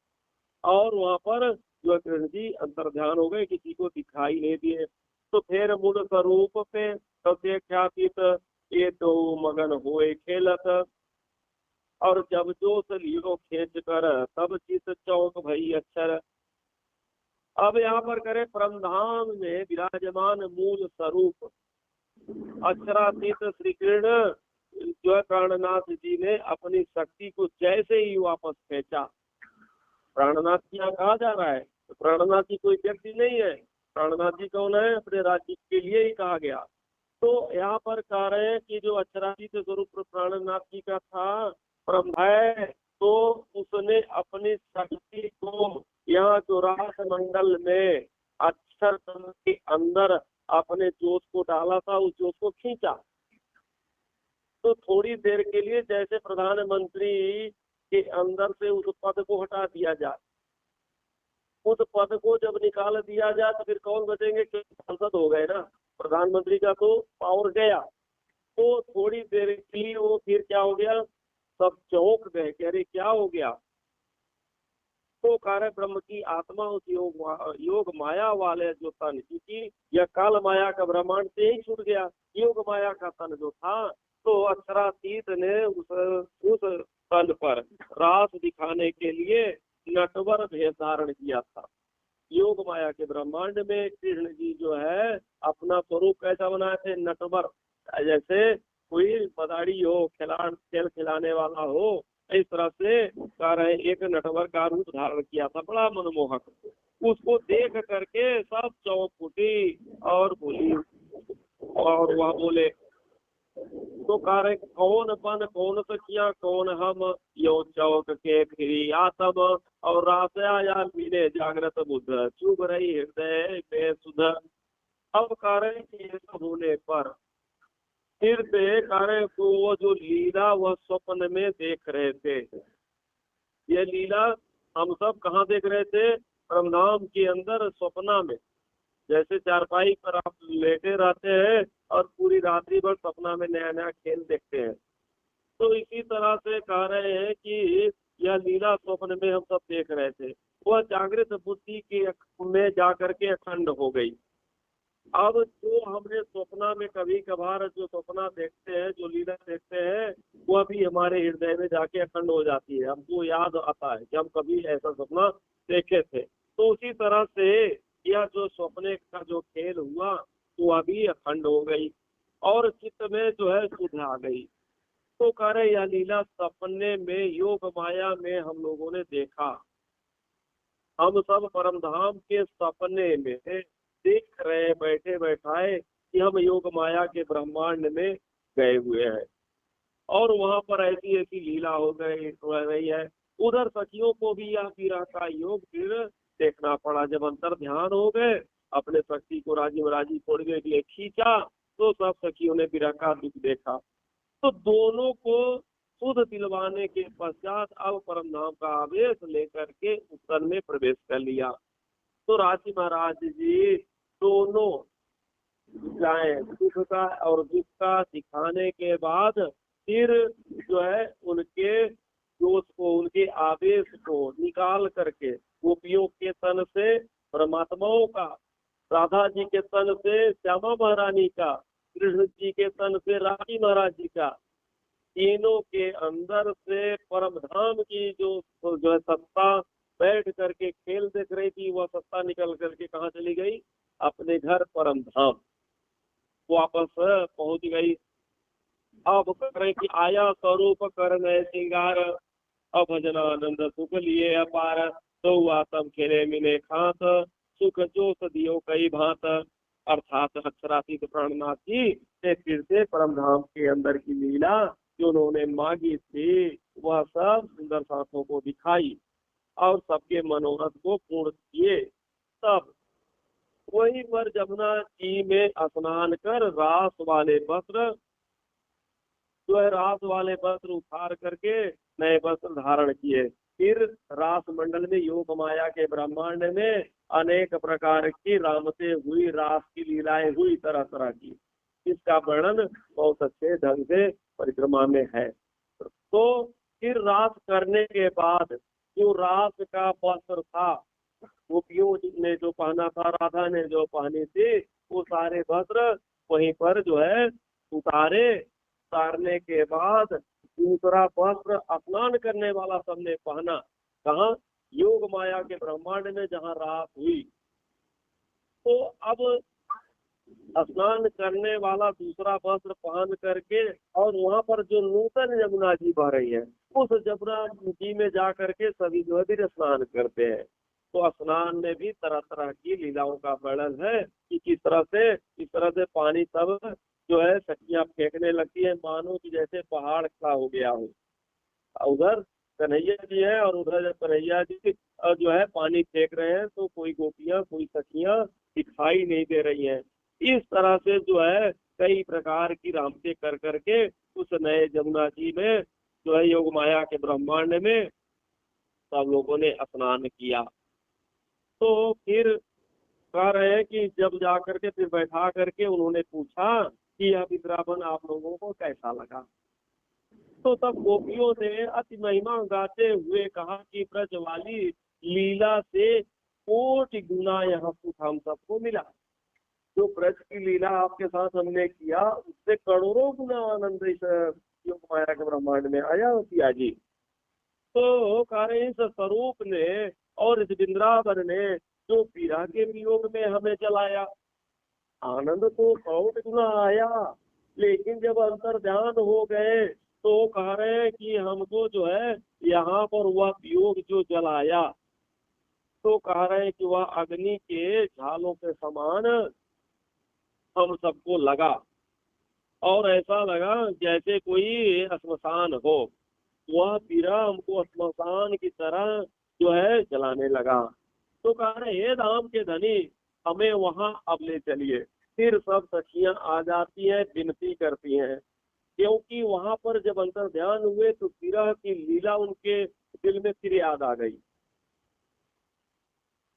और वहां पर जो कृष्ण जी अंतर ध्यान हो गए, किसी को दिखाई नहीं दिए। तो फिर मूल स्वरूप पे सबसे ख्यातित ये तो मगन हुए खेलत, और जब जोश लियो खींच कर तब चित चौक भई अक्षर। अब यहाँ पर करे परमधाम में विराजमान मूल स्वरूप अक्षरातीत श्री कृष्ण जो है प्राणनाथ जी ने अपनी शक्ति को जैसे ही वापस खींचा। प्राणनाथ जी यहाँ कहा जा रहा है, तो प्राणनाथ जी कोई व्यक्ति नहीं है, प्राणनाथ जी कौन है, अपने राज्य के लिए ही कहा गया। तो यहाँ पर कह रहे हैं कि जो अक्षरातीत स्वरूप प्राणनाथ जी का था परम है, तो उसने अपनी शक्ति को यहाँ जो रास मंडल में अक्षर के अंदर अपने जोश को डाला था, उस जोश को खींचा। तो थोड़ी देर के लिए जैसे प्रधानमंत्री के अंदर से उस पद को हटा दिया जाए, उस पद को जब निकाल दिया जाए तो फिर कौन बचेंगे, सांसद हो गए ना, प्रधानमंत्री का तो पावर गया। तो थोड़ी देर के लिए वो फिर क्या हो गया, सब चौंक गए, कह रहे क्या हो गया। तो कार्य ब्रह्म की आत्मा उस योग माया वाले जो तन, क्योंकि यह काल माया का ब्रह्मांड से ही छूट गया, योग माया का तन जो था, तो अक्षरातीत ने उस तन पर रास दिखाने के लिए नटवर भेष धारण किया था। योग माया के ब्रह्मांड में कृष्ण जी जो है अपना स्वरूप कैसा बनाए थे, नटवर, जैसे कोई पदाड़ी हो, खेल खिलाने वाला हो, इस तरह से कह रहे एक नटवर का रूप धारण किया था, बड़ा मनमोहक। उसको देख करके सब चौंक उठी और बोली, और वह बोले तो कह रहे कौन बन कौन सखिया कौन हम, यो चौक के फिरी आतम, और रासया या मिले जागृत बुद्ध, चुभ रही हृदय में सुध। अब कह रहे कि ये सब होने पर फिर से कह रहे वो जो लीला वह स्वप्न में देख रहे थे। ये लीला हम सब कहाँ देख रहे थे, परमधाम के अंदर स्वप्ना में। जैसे चारपाई पर आप लेटे रहते हैं और पूरी रात्रि भर सपना में नया नया खेल देखते हैं, तो इसी तरह से कह रहे हैं कि यह लीला स्वप्न में हम सब देख रहे थे, वह जागृत बुद्धि के में जाकर के अखंड हो गई। अब जो हमने स्वप्ना में कभी कभार जो सपना देखते हैं, जो लीला देखते हैं, वह भी हमारे हृदय में जाके अखंड हो जाती है, हमको याद आता है कि हम कभी ऐसा सपना देखे थे। तो उसी तरह से यह जो सपने का जो खेल हुआ वह भी अखंड हो गई और चित्त में जो है सुध आ गई। तो कह रहे यह लीला सपने में योग माया में हम लोगों ने देखा। हम सब परमधाम के सपने में देख रहे बैठे बैठाए कि हम योग माया के ब्रह्मांड में गए हुए हैं और वहां पर ऐसी ऐसी लीला हो रही है। उधर सखियों को भी यह विरह का योग फिर देखना पड़ा। जब अंतर ध्यान हो गए, अपने सखी को राजी महाराजी थोड़ी देर के लिए खींचा, तो सब सखियों ने विरह का दुख देखा। तो दोनों को शुद्ध दिलवाने के पश्चात अब परम धाम का आवेश लेकर के उत्तर में प्रवेश कर लिया। तो राजी महाराज जी दोनों जाए सुख का और दुख का दिखाने के बाद फिर जो है उनके जोश को, उनके आवेश को निकाल करके गोपियों के तन से परमात्माओं का, राधा जी के तन से श्यामा महारानी का, कृष्ण जी के तन से राजी महाराज जी का, तीनों के अंदर से परम धाम की जो है सत्ता बैठ करके खेल देख रही थी, वह सत्ता निकल करके कहाँ चली गई? अपने घर परम धाम वापस पहुंच गई। अब करें कि आया स्वरूप करने श्रृंगार, अब भजनानंद सुख लिए अपार, तो आतम खेले मिले खात, सुख जो सदियों कई भांत। अर्थात अक्षरातीत प्राणनाथ जी ने फिर से परम धाम के अंदर की लीला जो उन्होंने मांगी थी वह सब सुंदर साथों को दिखाई और सबके मनोरथ को पूर्ण किए। तब वहीं पर जमुना जी में स्नान कर रास वाले वस्त्र जो है रास वाले वस्त्र उतार करके नए वस्त्र धारण किए। फिर रास मंडल में योग माया के ब्रह्मांड में अनेक प्रकार की राम से हुई रास की लीलाएं हुई तरह तरह की। इसका वर्णन बहुत अच्छे ढंग से परिक्रमा में है। तो फिर रास करने के बाद जो रास का वस्त्र था, गोपियों ने जो पहना था, राधा ने जो पहनी थी, वो सारे वस्त्र वहीं पर जो है उतारने के बाद दूसरा वस्त्र स्नान करने वाला सबने पहना। कहाँ? योग माया के ब्रह्मांड में जहाँ रास हुई। तो अब स्नान करने वाला दूसरा वस्त्र पहन करके और वहाँ पर जो नूतन यमुना जी बह रही है, उस यमुना जी में जा करके सभी जो है स्नान करते हैं। तो स्नान में भी तरह तरह की लीलाओं का वर्णन है कि किस तरह से पानी सब जो है सखियां फेंकने लगती है, मानो कि जैसे पहाड़ खड़ा हो गया हो। उधर कन्हैया जी है और उधर जब कन्हैया जी जो है पानी फेंक रहे हैं, तो कोई गोपियां, कोई सखियां दिखाई नहीं दे रही हैं। इस तरह से जो है कई प्रकार की रामते कर करके उस नए जमुना जी में जो है योग माया के ब्रह्मांड में सब लोगों ने स्नान किया। तो फिर कह रहे हैं कि जब जा करके फिर बैठा करके उन्होंने पूछा कि यह वृंदावन आप लोगों को कैसा लगा। तो तब गोपियों ने अति महिमा गाते हुए कहा कि ब्रज वाली लीला से कोटि गुना यहाँ सुख हम सबको मिला। जो ब्रज की लीला आपके साथ हमने किया उससे करोड़ों गुना आनंद इस योग माया के ब्रह्मांड में आया पिया जी। तो कार्य इस स्वरूप ने और इस वृंदावन ने जो पीरा के वियोग में हमें चलाया, आनंद तो बहुत गुना आया। लेकिन जब अंतर ध्यान हो गए तो कह रहे हैं कि हमको जो है यहाँ पर वह वियोग जो जलाया, तो कह रहे हैं कि वह अग्नि के झालों के समान हम सबको लगा और ऐसा लगा जैसे कोई श्मशान हो। वह पीरा हमको श्मशान की तरह जो है जलाने लगा। तो कह रहे हे धाम के धनी, हमें वहाँ अब ले चलिए। फिर सब सखियां आ जाती हैं, विनती करती हैं, क्योंकि वहाँ पर जब अंतर ध्यान हुए तो पीरा की लीला उनके दिल में फिर याद आ गई।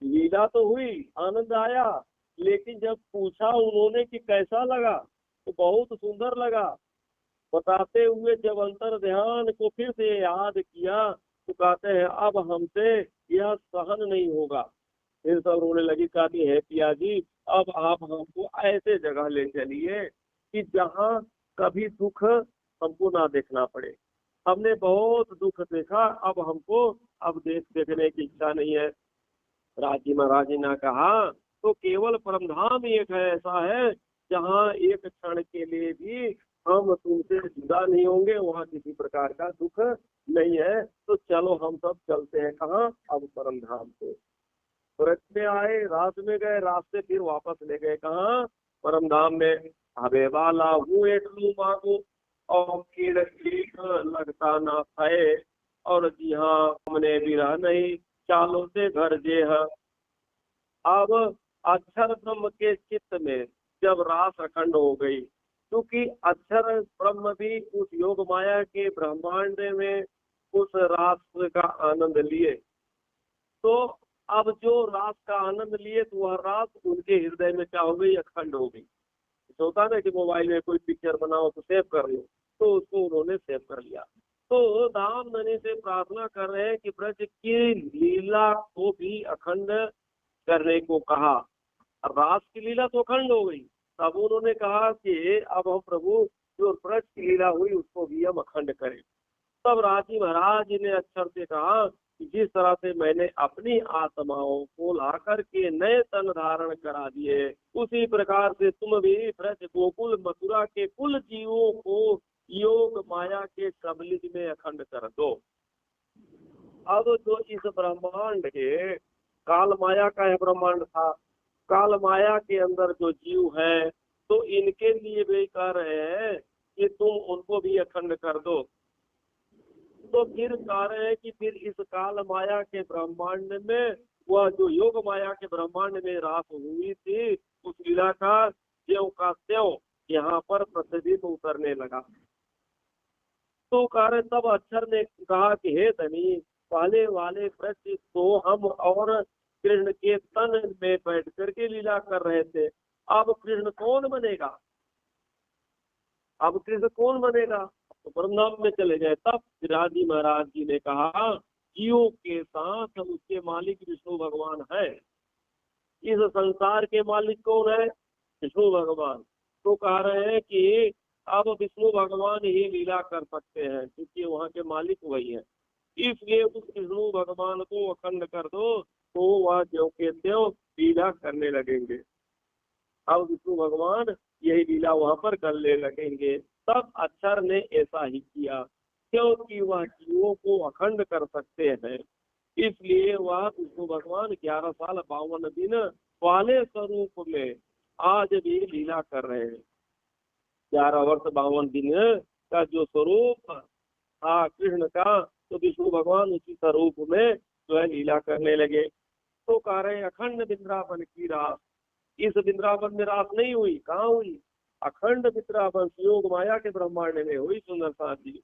लीला तो हुई, आनंद आया, लेकिन जब पूछा उन्होंने कि कैसा लगा तो बहुत सुंदर लगा। बताते हुए जब अंतर ध्यान को फिर से याद किया तो कहते हैं अब हमसे यह सहन नहीं होगा। फिर सब रोने लगी, कहती है पिया जी अब आप हमको ऐसे जगह ले चलिए कि जहाँ कभी दुख हमको ना देखना पड़े। हमने बहुत दुख देखा, अब हमको अब देखने की इच्छा नहीं है। राजी महाराज ने कहा तो केवल परमधाम एक है ऐसा है जहाँ एक क्षण के लिए भी हम तुमसे जुदा नहीं होंगे, वहाँ किसी प्रकार का दुख नहीं है। तो चलो हम सब चलते हैं कहाँ? अब परम धाम से। व्रत में आए, रात में गए, रात से फिर वापस ले गए कहाँ? परम धाम में। हवे वाला हूँ एटलू मांगू और का ना खाए, और जी हाँ हमने विरह नहीं, चालों से घर जे है। अब अक्षर ब्रह्म के चित्त में जब रास अखंड हो गई, क्योंकि अक्षर ब्रह्म भी उस योग माया के ब्रह्मांड में उस रास का आनंद लिए, तो अब जो रास का आनंद लिए तो वह रास उनके हृदय में क्या हो गई, अखंड हो गई। तो होता ना कि मोबाइल में कोई पिक्चर बनाओ तो सेव कर लो, तो उसको उन्होंने सेव कर लिया। तो दाम ननी से प्रार्थना कर रहे हैं कि ब्रज की लीला को भी अखंड करने को कहा। रास की लीला तो अखंड हो गई, तब उन्होंने कहा कि अब हम प्रभु जो ब्रज की लीला हुई उसको भी हम अखंड करें। तब राजी महाराज ने अक्षर से कहा कि जिस तरह से मैंने अपनी आत्माओं को ला करके नए तन धारण करा दिए, उसी प्रकार से तुम भी ब्रज गोकुल मथुरा के कुल जीवों को योग माया के कबलित में अखंड कर दो। अब जो इस ब्रह्मांड के काल माया का यह ब्रह्मांड था, काल माया के अंदर जो जीव है, तो इनके लिए भी कह रहे हैं कि तुम उनको भी अखंड कर दो। तो फिर कह रहे हैं कि फिर इस काल माया के ब्रह्मांड में वह जो योग माया के ब्रह्मांड में रास हुई थी, उस लीला का त्यों का त्यों यहाँ पर प्रतिबिंब उतरने लगा। तो कह रहे तब अक्षर ने कहा कि हे धनी, पहले वाले प्रश्न तो हम और कृष्ण के तन में बैठ करके लीला कर रहे थे, अब कृष्ण कौन बनेगा, अब कृष्ण कौन बनेगा, तो परमधाम में चले गए। तब विराजी महाराज जी ने कहा जीवों के साथ उसके मालिक विष्णु भगवान है। इस संसार के मालिक कौन है, विष्णु भगवान। तो कह रहे हैं कि अब विष्णु भगवान ही लीला कर सकते हैं, क्योंकि वहाँ के मालिक वही है। इसलिए उस विष्णु भगवान को अखंड कर दो, तो वह ज्यों के त्यों लीला करने लगेंगे। अब विष्णु भगवान यही लीला वहाँ पर करने लगेंगे। तब अक्षर ने ऐसा ही किया, क्योंकि वह जीवों को अखंड कर सकते हैं, इसलिए वह विष्णु भगवान 11 साल 52 दिन वाले स्वरूप में आज भी लीला कर रहे हैं। 11 वर्ष 52 दिन का जो स्वरूप था कृष्ण का, तो विष्णु भगवान उसी स्वरूप में जो है लीला करने लगे। तो कह रहे अखंड वृंदावन की रास, इस वृंदावन में रास नहीं हुई, कहाँ हुई, अखंड वृंदावन योग माया के ब्रह्मांड में हुई सुंदर साथ जी।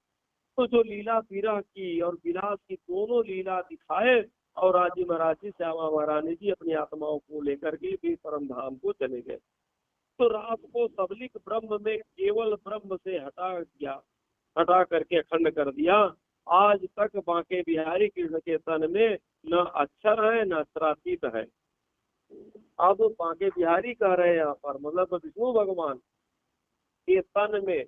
तो जो लीला विरह की और विलास की दोनों लीला दिखाए, और राजी महाराज जी श्यामा महारानी जी अपनी आत्माओं को लेकर के भी परम धाम को चले गए। तो रास को सबलिक ब्रह्म में केवल ब्रह्म से हटा दिया, हटा करके अखंड कर दिया। आज तक बांके बिहारी कृष्ण के तन में न अक्षर है न अक्षरातीत है। अब बांके बिहारी कह रहे हैं यहाँ पर, मतलब विष्णु भगवान के तन में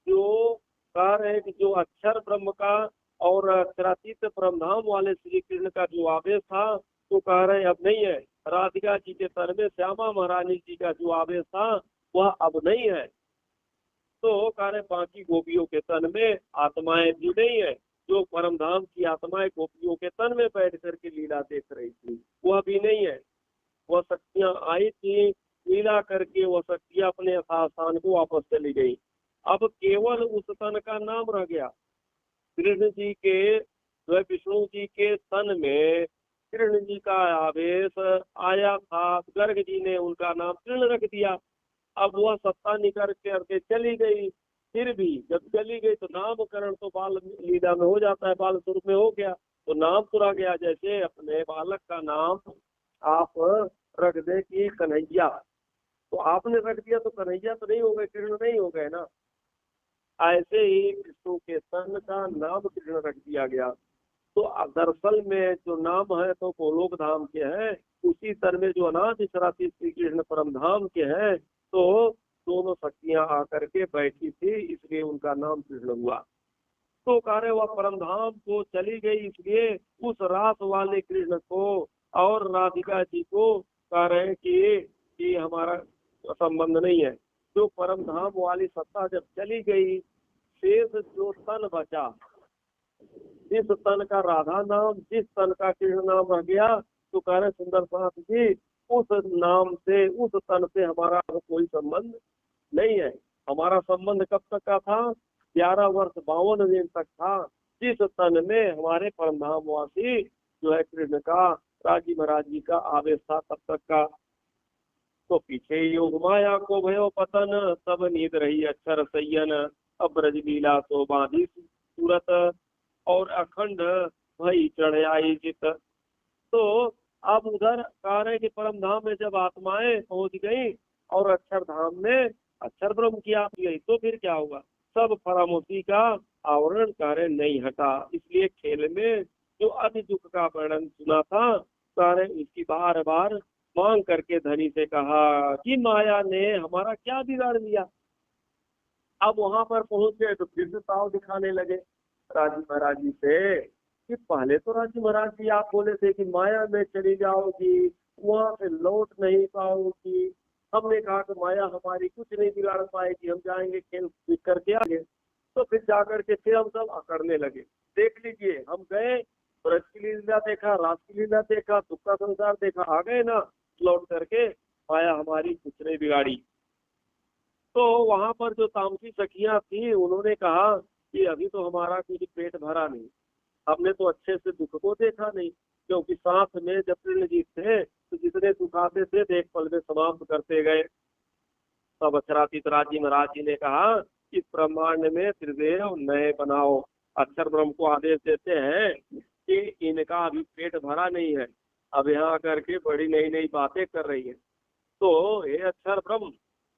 जो कह रहे हैं कि जो अक्षर ब्रह्म का और अक्षरातीत ब्रह्मधाम वाले श्री कृष्ण का जो आवेश था, तो कह रहे हैं अब नहीं है। राधिका जी के तन में श्यामा महारानी जी का जो आवेश था वह अब नहीं है। तो कह रहे बाकी गोपियों के तन में आत्माएं भी नहीं है, जो परमधाम की आत्माएं गोपियों के तन में बैठ करके लीला देख रही थी वह भी नहीं है। वह शक्तियां आई थी लीला करके, वह शक्तियां अपने यथास्थान को वापस चली गई। अब केवल उस तन का नाम रह गया। कृष्ण जी के जो है विष्णु जी के तन में कृष्ण जी का आवेश आया था, गर्ग जी ने उनका नाम कृष्ण रख दिया। अब वह सत्ता निकल करके चली गई, फिर भी जब चली गई तो नामकरण तो बाल लीला में हो जाता है, बाल स्वरूप में हो गया तो नाम तो रह गया। जैसे अपने बालक का नाम आप रख दे कि कन्हैया, तो आपने रख दिया तो कन्हैया तो नहीं हो गए, कृष्ण नहीं हो गए ना। ऐसे ही विष्णु के तन का नाम कृष्ण रख दिया गया। तो दरअसल में जो नाम है तो गोलोक धाम के हैं, उसी तन में जो अनाथ शराती श्री कृष्ण परम धाम के हैं, तो दोनों शक्तियां आकर के बैठी थी, इसलिए उनका नाम कृष्ण हुआ। तो कह रहे वह परम धाम को चली गई, इसलिए उस रास वाले कृष्ण को और राधिका जी को कह रहे हैं कि हमारा संबंध नहीं है। जो परम धाम वाली सत्ता जब चली गई, शेष जो तन बचा, जिस तन का राधा नाम, जिस तन का कृष्ण नाम रह गया, तो कह रहे सुंदर साथ जी उस नाम से, उस तन से हमारा कोई संबंध नहीं है। हमारा संबंध कब तक का था, 11 वर्ष 52 दिन तक था। जिस तन में हमारे परमधामवासी जो है कृष्ण का, राजी महाराज जी का आवेश था तब तक का। तो पीछे योग माया को भयो पतन, तब नींद रही अक्षर सय्यन, अब ब्रज लीला तो बांधी सूरत, और अखंड भई चढ़ आई चित। तो अब उधर कह रहे कि परम धाम में जब आत्माएं पहुंच गई और अक्षर धाम में अक्षर ब्रह्म की आप गई, तो फिर क्या होगा, सब परामोशी का आवरण कार्य नहीं हटा। इसलिए खेल में जो अति दुख का वर्णन सुना था, कार्य उसकी बार बार मांग करके धनी से कहा कि माया ने हमारा क्या बिगाड़ दिया। अब वहां पर पहुंच गए तो फिर से ताव दिखाने लगे राजी महाराज जी से कि पहले तो राजी महाराज जी आप बोले थे कि माया में चली जाओगी, वहां से लौट नहीं पाओगी। हमने कहा कि माया हमारी कुछ नहीं बिगाड़ पाएगी, हम जाएंगे खेल कूद करके आगे। तो फिर जाकर के फिर हम सब अकड़ने लगे। देख लीजिए, हम गए, ब्रज की लीला देखा, रास की लीला देखा, दुख का संसार देखा, आ गए ना लौट करके, माया हमारी कुछ नहीं बिगाड़ी। तो वहां पर जो तामसी सखियां थी उन्होंने कहा कि अभी तो हमारा कुछ पेट भरा नहीं, हमने तो अच्छे से दुख को देखा नहीं, क्योंकि साथ में जब कृष्ण जी थे तो जितने दुख आते थे एक पल में समाप्त करते गए। तब अक्षरातीत राजी महाराज जी ने कहा इस ब्रह्मांड में त्रिदेव नए बनाओ। अक्षर ब्रह्म को आदेश देते हैं कि इनका अभी पेट भरा नहीं है, अब यहाँ करके बड़ी नई नई बातें कर रही है। तो हे अक्षर ब्रह्म,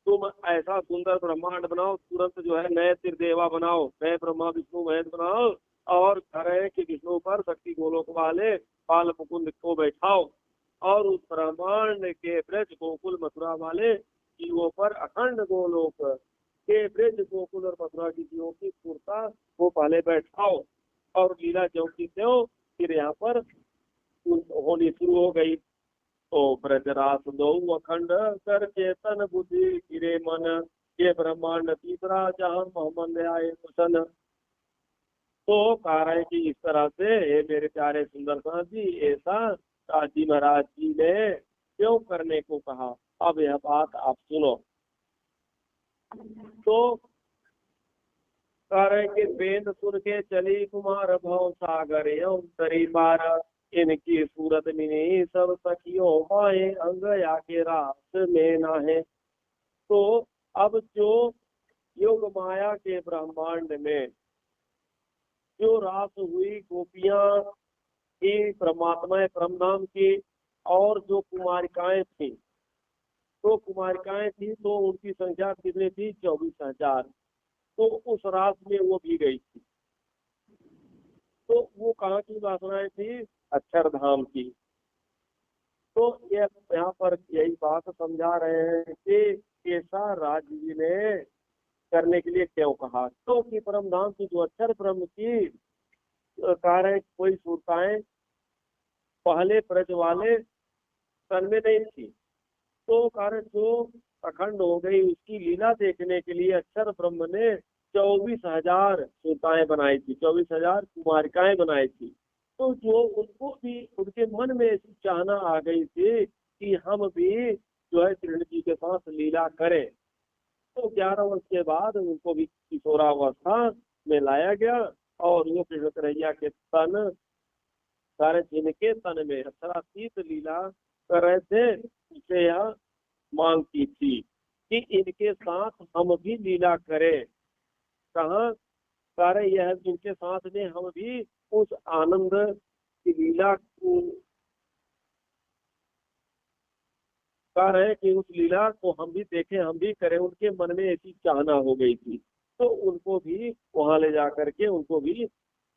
तुम ऐसा सुंदर ब्रह्मांड बनाओ, तुरंत जो है नए त्रिदेवा बनाओ, नए ब्रह्मा विष्णु महेश बनाओ, और करें कि विष्णु पर शक्ति गोलोक वाले बाल मुकुंद को बैठाओ, और उस ब्रह्मांड के ब्रज गोकुल मथुरा वाले जीवों पर अखंड गोलोक के ब्रज गोकुल और मथुरा की जीवों की पूर्ता को पहले बैठाओ। और लीला ज्यों की त्यों फिर यहाँ पर होनी शुरू हो गई। तो ब्रजरास दो अखंड कर चेतन बुद्धि गिरे मन, ये ब्रह्मांड तीसरा जहां मोहम्मद आए कुशन। तो कह रहे कि इस तरह से हे मेरे प्यारे सुंदर जी, ऐसा काजी महाराज जी ने क्यों करने को कहा, अब यह बात आप सुनो। तो कह रहे कि वेद सुन के चली कुमार भव सागर एवं तरी पार, इनकी सूरत मिनी सब सखियों माए अंग या के रास में नाहे। तो अब जो योग माया के ब्रह्मांड में जो रास हुई गोपियां की, परमात्मा परमधाम की, और जो कुमारिकाएं थी, तो कुमारिकाएं थी तो उनकी संख्या कितनी थी, 24,000। तो उस रास में वो भी गई थी। तो वो कहाँ की वासनाएं थी, अक्षरधाम की। तो ये यहाँ पर यही बात समझा रहे हैं कि ऐसा राज्य जी ने करने के लिए क्यों कहा, क्योंकि तो परम धाम की जो अक्षर ब्रह्म की कारण कोई सूरताएं पहले ब्रज वाले तन में नहीं थी, तो कारण जो अखंड हो गई उसकी लीला देखने के लिए अक्षर ब्रह्म ने 24,000 सूरताएं बनाई थी, 24,000 कुमारिकाएं बनाई थी। तो जो उनको भी उनके मन में ऐसी चाहना आ गई थी कि हम भी जो है कृष्ण जी के साथ लीला करें। तो 11 वर्ष के बाद उनको भी किशोरावस्था में लाया गया, और वो कृष्ण कन्हैया के तन सारे जिनके तन में अक्षरातीत लीला कर रहे थे, उसे यह मांग की थी कि इनके साथ हम भी लीला करें। कहाँ सारे यह इनके साथ में हम भी उस आनंद की लीला को कह रहे कि उस लीला को हम भी देखें, हम भी करें। उनके मन में ऐसी चाहना हो गई थी, तो उनको भी वहां ले जा करके उनको भी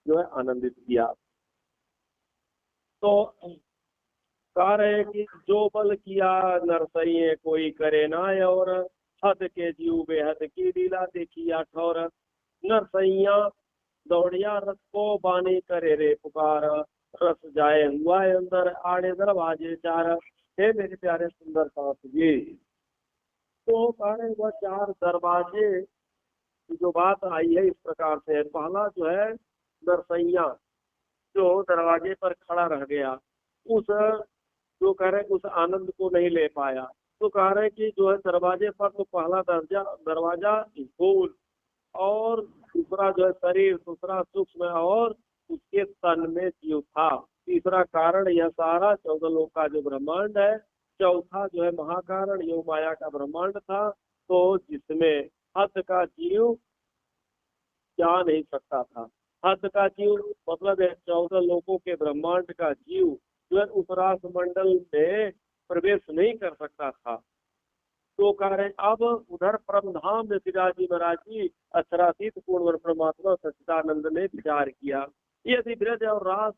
जो है आनंदित किया। तो कह रहे कि जो बल किया नरसइये कोई करे ना, और हद के जीव बेहद की लीला देखी ठौर, नरसैया दौड़िया रथ को बानी करे रे पुकार, रस जाए हुआ अंदर आड़े दरवाजे चार। हे मेरे प्यारे सुंदर साथ जी, तो सारे वह 4 दरवाजे की जो बात आई है इस प्रकार से, पहला जो है नरसैया जो दरवाजे पर खड़ा रह गया, उस जो कह रहे उस आनंद को नहीं ले पाया। तो कह रहे कि जो है दरवाजे पर तो पहला दरवाजा गोल, और दूसरा जो है शरीर, दूसरा सूक्ष्म और उसके तन में जीव था। तीसरा कारण यह सारा 14 लोक का जो ब्रह्मांड है। चौथा जो है महाकारण योग माया का ब्रह्मांड था, तो जिसमें हद का जीव जा नहीं सकता था। हद का जीव मतलब है 14 लोकों के ब्रह्मांड का जीव जो है उस रास मंडल में प्रवेश नहीं कर सकता था। तो कह रहे अब उधर परम धाम में श्रीराज जी महाराज जी अक्षरातीत पूर्ण परमात्मा सच्चिदानंद ने विचार किया, यदि ब्रज और रास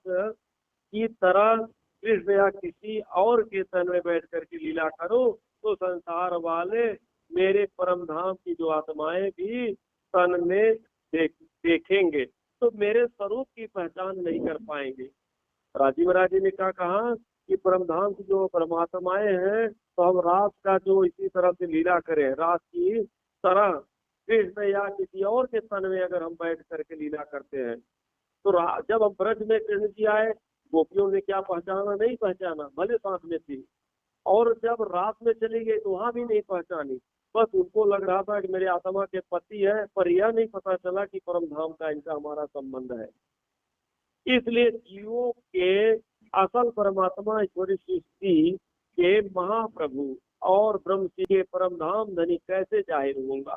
की तरह कृष्ण या किसी और के तन में बैठ करके लीला करो तो संसार वाले मेरे परम धाम की जो आत्माएं भी तन में देखेंगे तो मेरे स्वरूप की पहचान नहीं कर पाएंगे। राजीव महाराज जी ने क्या कहा कि परम धाम की जो परमात्माएं हैं तो हम रास का जो इसी तरह से लीला करें, रास की तरह कृष्ण या किसी और के तन में अगर हम बैठ करके लीला करते हैं तो जब हम ब्रज में कृष्ण जी आए, गोपियों ने क्या पहचाना? नहीं पहचाना, भले साथ में थी। और जब रात में चली गई तो वहां भी नहीं पहचानी, बस उनको लग रहा था कि मेरे आत्मा के पति है, पर यह नहीं पता चला कि परम धाम का इनका हमारा संबंध है। इसलिए जीवों के असल परमात्मा ईश्वरी सृष्टि के महाप्रभु और ब्रह्म के परम धाम धनी कैसे जाहिर होगा?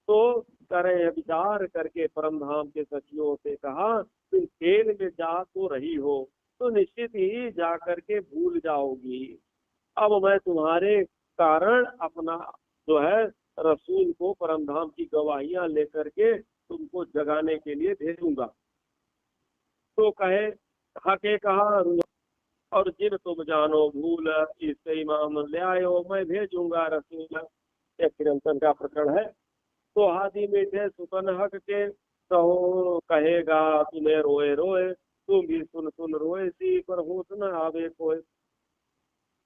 तो करें विचार करके परम धाम के सचिवों से कहा तुम खेल में जा तो रही हो तो निश्चित ही जा करके भूल जाओगी। अब मैं तुम्हारे कारण अपना जो है रसूल को परम धाम की गवाहियां लेकर के तुमको जगाने के लिए भेजूंगा। तो कहे हके कहा और जिन तुम जानो भूल इससे इमाम ले आयो मैं भेजूंगा रसूल। एक चिरंतन का प्रकरण है। तो हाथी मीठे सुतन हक के कहो कहेगा तुम्हें रोए रोए तुम भी सुन सुन रोए सी पर होश न आवे कोई।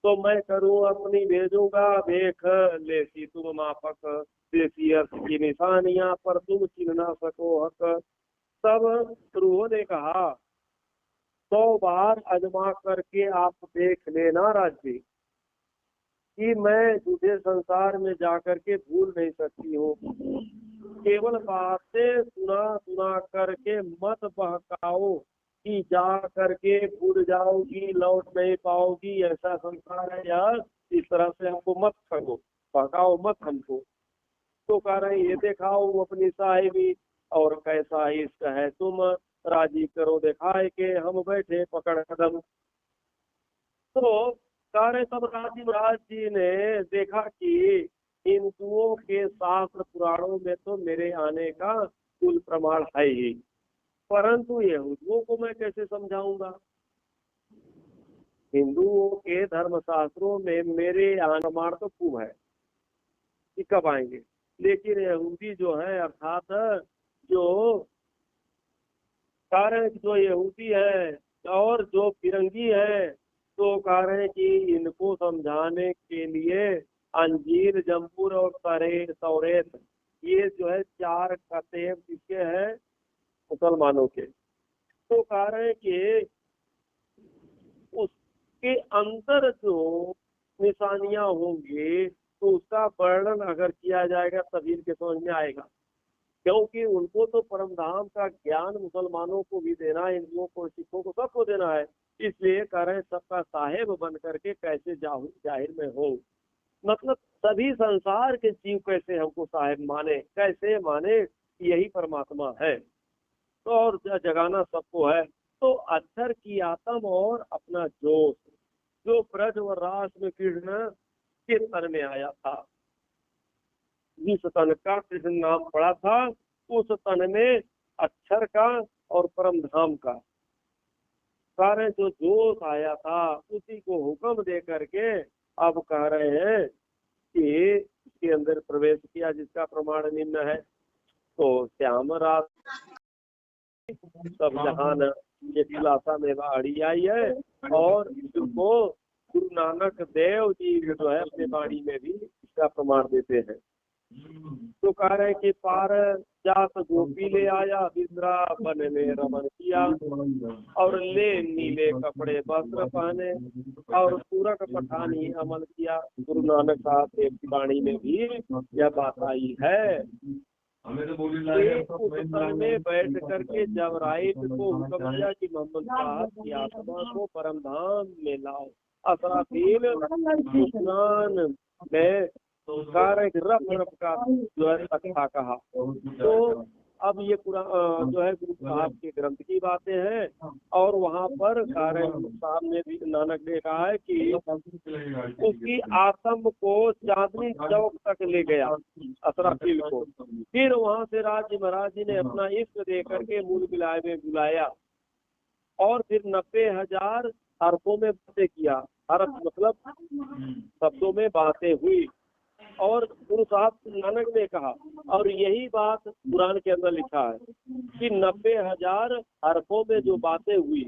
तो मैं करूं अपनी भेजूंगा देख लेसी तुम माफक देसी अर्थ की निशानियां पर तुम चिन्ह ना सको हक। तब रूहों ने कहा 100 बार आजमा करके आप देख लेना राज्य कि मैं तुझे संसार में जाकर के भूल नहीं सकती हूँ। केवल बातें सुना सुना करके मत बहकाओ कि जा करके भूल जाओगी लौट नहीं पाओगी, ऐसा संसार है यार, इस तरह से हमको मत करो, बहकाओ मत हमको। तो कह रहे ये दिखाओ अपनी साहिबी और कैसा इश्क है तुम राजी करो दिखाए के हम बैठे पकड़ कदम। तो सारे सब राजी महाराज जी ने देखा कि हिंदुओं के शास्त्र पुराणों में तो मेरे आने का कुल प्रमाण है ही, परंतु यहूदियों को मैं कैसे समझाऊंगा? हिंदुओं के धर्म शास्त्रों में मेरे आने प्रमाण तो खूब है कि कब आएंगे, लेकिन यहूदी जो है अर्थात जो कारण जो यहूदी है और जो फिरंगी है तो कह रहे हैं कि इनको समझाने के लिए अंजीर जम्बूर और तौरेत ये जो है 4 कतेब किसके हैं? मुसलमानों के। तो कह रहे हैं कि उसके अंदर जो निशानियां होंगी तो उसका वर्णन अगर किया जाएगा तभी इनके समझ में आएगा, क्योंकि उनको तो परम धाम का ज्ञान मुसलमानों को भी देना है, हिंदुओं को सिखों को सबको देना है। इसलिए कह रहे हैं सबका साहेब बन करके कैसे जाहिर में हो, मतलब सभी संसार के जीव कैसे हमको साहेब माने, कैसे माने यही परमात्मा है। तो और जगाना सबको है। तो अक्षर की आत्म और अपना जोश जो ब्रज और रास में कृष्ण के तन में आया था, जिस तन का कृष्ण नाम पड़ा था उस तन में अक्षर का और परम धाम का सारे जो जोश आया था उसी को हुक्म दे करके अब कह रहे हैं कि इसके अंदर प्रवेश किया जिसका प्रमाण निम्न है। तो श्याम रात सब जहान ये खुलासा में बाड़ी आई है और इसको गुरु नानक देव जी जो है अपने बाणी में भी इसका प्रमाण देते हैं। तो कह रहे हैं कि पार जात गोपी ले आया बिंद्रा बन में रमन किया और ले नीले कपड़े वस्त्र पहने और पूरक पठानी अमल किया। गुरु नानक साहब देव की वाणी में भी यह बात आई है। एक उस तन में बैठ करके जब राइट को हुक्म दिया कि मोहम्मद साहब की आत्मा को परम धाम में लाओ, असराफील कुरान में रफ रफ का जो है अच्छा कहा। तो अब ये कुरान जो है गुरु साहब के ग्रंथ की बातें हैं, और वहाँ पर साहब ने भी, नानक ने कहा है कि उसकी आत्म को चांदनी चौक तक ले गया असराफील को। फिर वहाँ से राज महाराज जी ने अपना इष्ट दे करके मूल विलाय में बुलाया, और फिर 90,000 हरफों में बातें किया। हरफ मतलब शब्दों में बातें हुई, और गुरु साहब नानक ने कहा, और यही बात कुरान के अंदर लिखा है कि 90,000 हरफों में जो बातें हुई,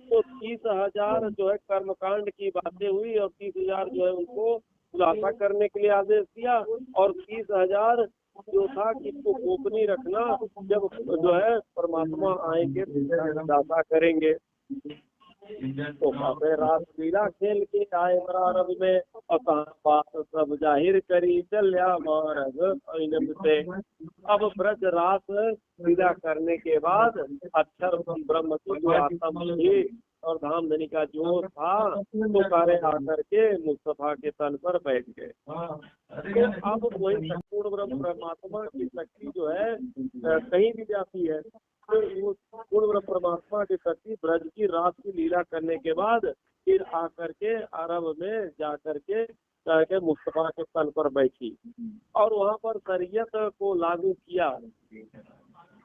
तो 30,000 जो है कर्मकांड की बातें हुई, और 30,000 जो है उनको खुलासा करने के लिए आदेश दिया, और 30,000 जो था कि इसको गोपनीय रखना, जब जो है परमात्मा आएंगे तो खुलासा करेंगे। तो रासलीला खेल के आए प्रारंभ में, और बात सब जाहिर करी चल्या मार्ग से। अब ब्रज रास लीला करने के बाद अक्षर ब्रह्म की जो आत्मा थी और धाम धनी का जो था, तो सारे आकर के मुस्तफा के तन पर बैठ गए। तो अब वही संपूर्ण ब्रह्म परमात्मा की शक्ति जो है कहीं भी जाती है, तो वो पूर्ण परमात्मा की शक्ति ब्रज की रास की लीला करने के बाद फिर आकर के अरब में जा करके मुस्तफा के तन पर बैठी, और वहाँ पर शरीयत को लागू किया।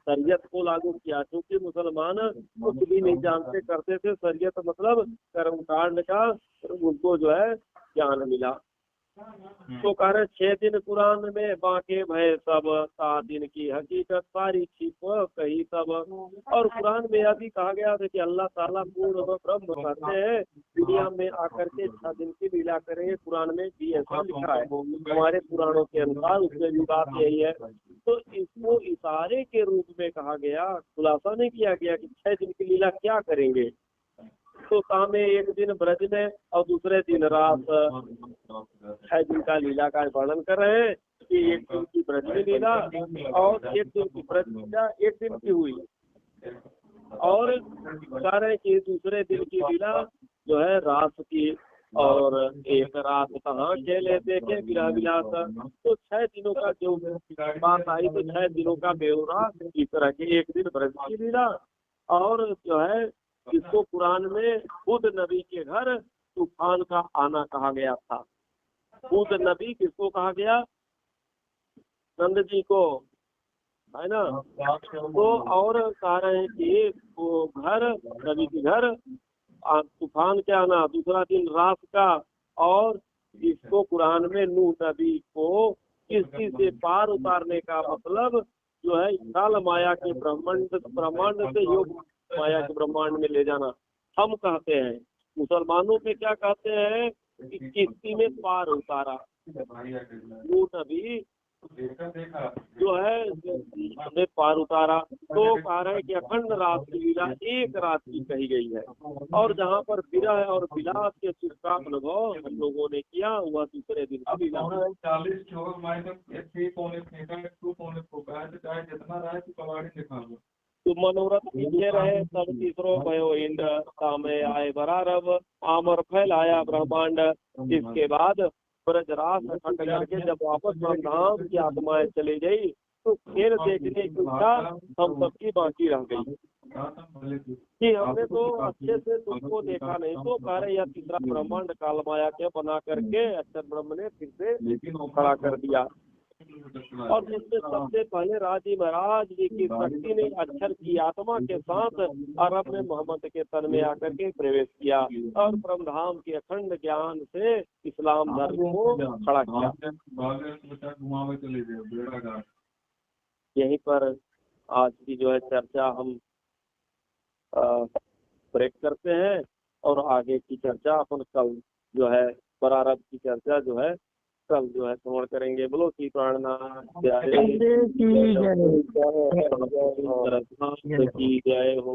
शरीयत को लागू किया क्योंकि मुसलमान कुछ भी नहीं जानते करते थे। शरीयत मतलब कर्मकांड का उनको जो है ज्ञान मिला। तो कह रहे 6 दिन कुरान में बांके भय सब, 7 दिन की हकीकत सारी छिप कही सब। और कुरान में यह भी कहा गया था कि अल्लाह ताला पूर्ण ब्रह्म कहते हैं, दुनिया में आकर के 6 दिन की लीला करेंगे। कुरान में भी ऐसा लिखा है, हमारे पुराणों के अनुसार उसमें भी बात यही है। तो इसको इशारे के रूप में कहा गया, खुलासा नहीं किया गया कि 6 दिन की लीला क्या करेंगे। तो सामने एक दिन ब्रज में और दूसरे दिन रात 6 दिन का लीला का वर्णन कर रहे हैं कि एक दिन की ब्रज में लीला और एक दिन की ब्रज लीला एक दिन की हुई, और कह रहे कि दूसरे दिन की लीला जो है रात की, और एक रात कहाँ खेले देखे विरह विलास। तो 6 दिनों का जो बात आई, तो 6 दिनों का ब्यौरा इस तरह की, एक दिन ब्रज की लीला, और जो है इसको कुरान में खुद नबी के घर तूफान का आना कहा गया था। खुद नबी किसको कहा गया? नंद जी को, है ना। तो और कह रहे हैं कि वो घर नबी के घर तूफान के आना, दूसरा दिन रात का, और इसको कुरान में नूह नबी को किसी से पार उतारने का मतलब जो है काल माया के ब्रह्मांड से योग माया के ब्रह्मांड में ले जाना। हम कहते हैं, मुसलमानों में क्या कहते हैं कि किस्ती में पार उतारा। नूह नबी जो है हमें पार उतारा। तो कह रहे हैं कि अखंड रात की लीला एक रात की कही गई है, और जहाँ पर विरह और विलास के सुख का अनुभव हम लोगों ने किया वह दूसरे दिन की लीला। 40 तो मनोरथ पीछे रहे तब तीसरो भयो इंद्र, सामे आए बरारब, आमर फैलाया ब्रह्मांड। इसके बाद ब्रजरास हट करके जब वापस धाम की आत्माएं चली गई, तो खेल देखने की इच्छा हम सबकी बाकी रह गई कि हमने तो अच्छे से तुमको देखा नहीं। तो कह रहे यह तीसरा ब्रह्मांड काल माया के बना करके अक्षर ब्रह्म ने फिर से खड़ा कर दिया, और जिसमें सबसे पहले राजी महाराज जी की शक्ति ने अक्षर की आत्मा के साथ अरब में मोहम्मद के तन में आकर के प्रवेश किया, और परमधाम के अखंड ज्ञान से इस्लाम धर्म को खड़ा किया। यहीं पर आज की जो है चर्चा हम ब्रेक करते हैं, और आगे की चर्चा अपन कल जो है बरारब की चर्चा जो है कल जो है श्रवण करेंगे। बोलो श्री प्राणनाथ की जय हो।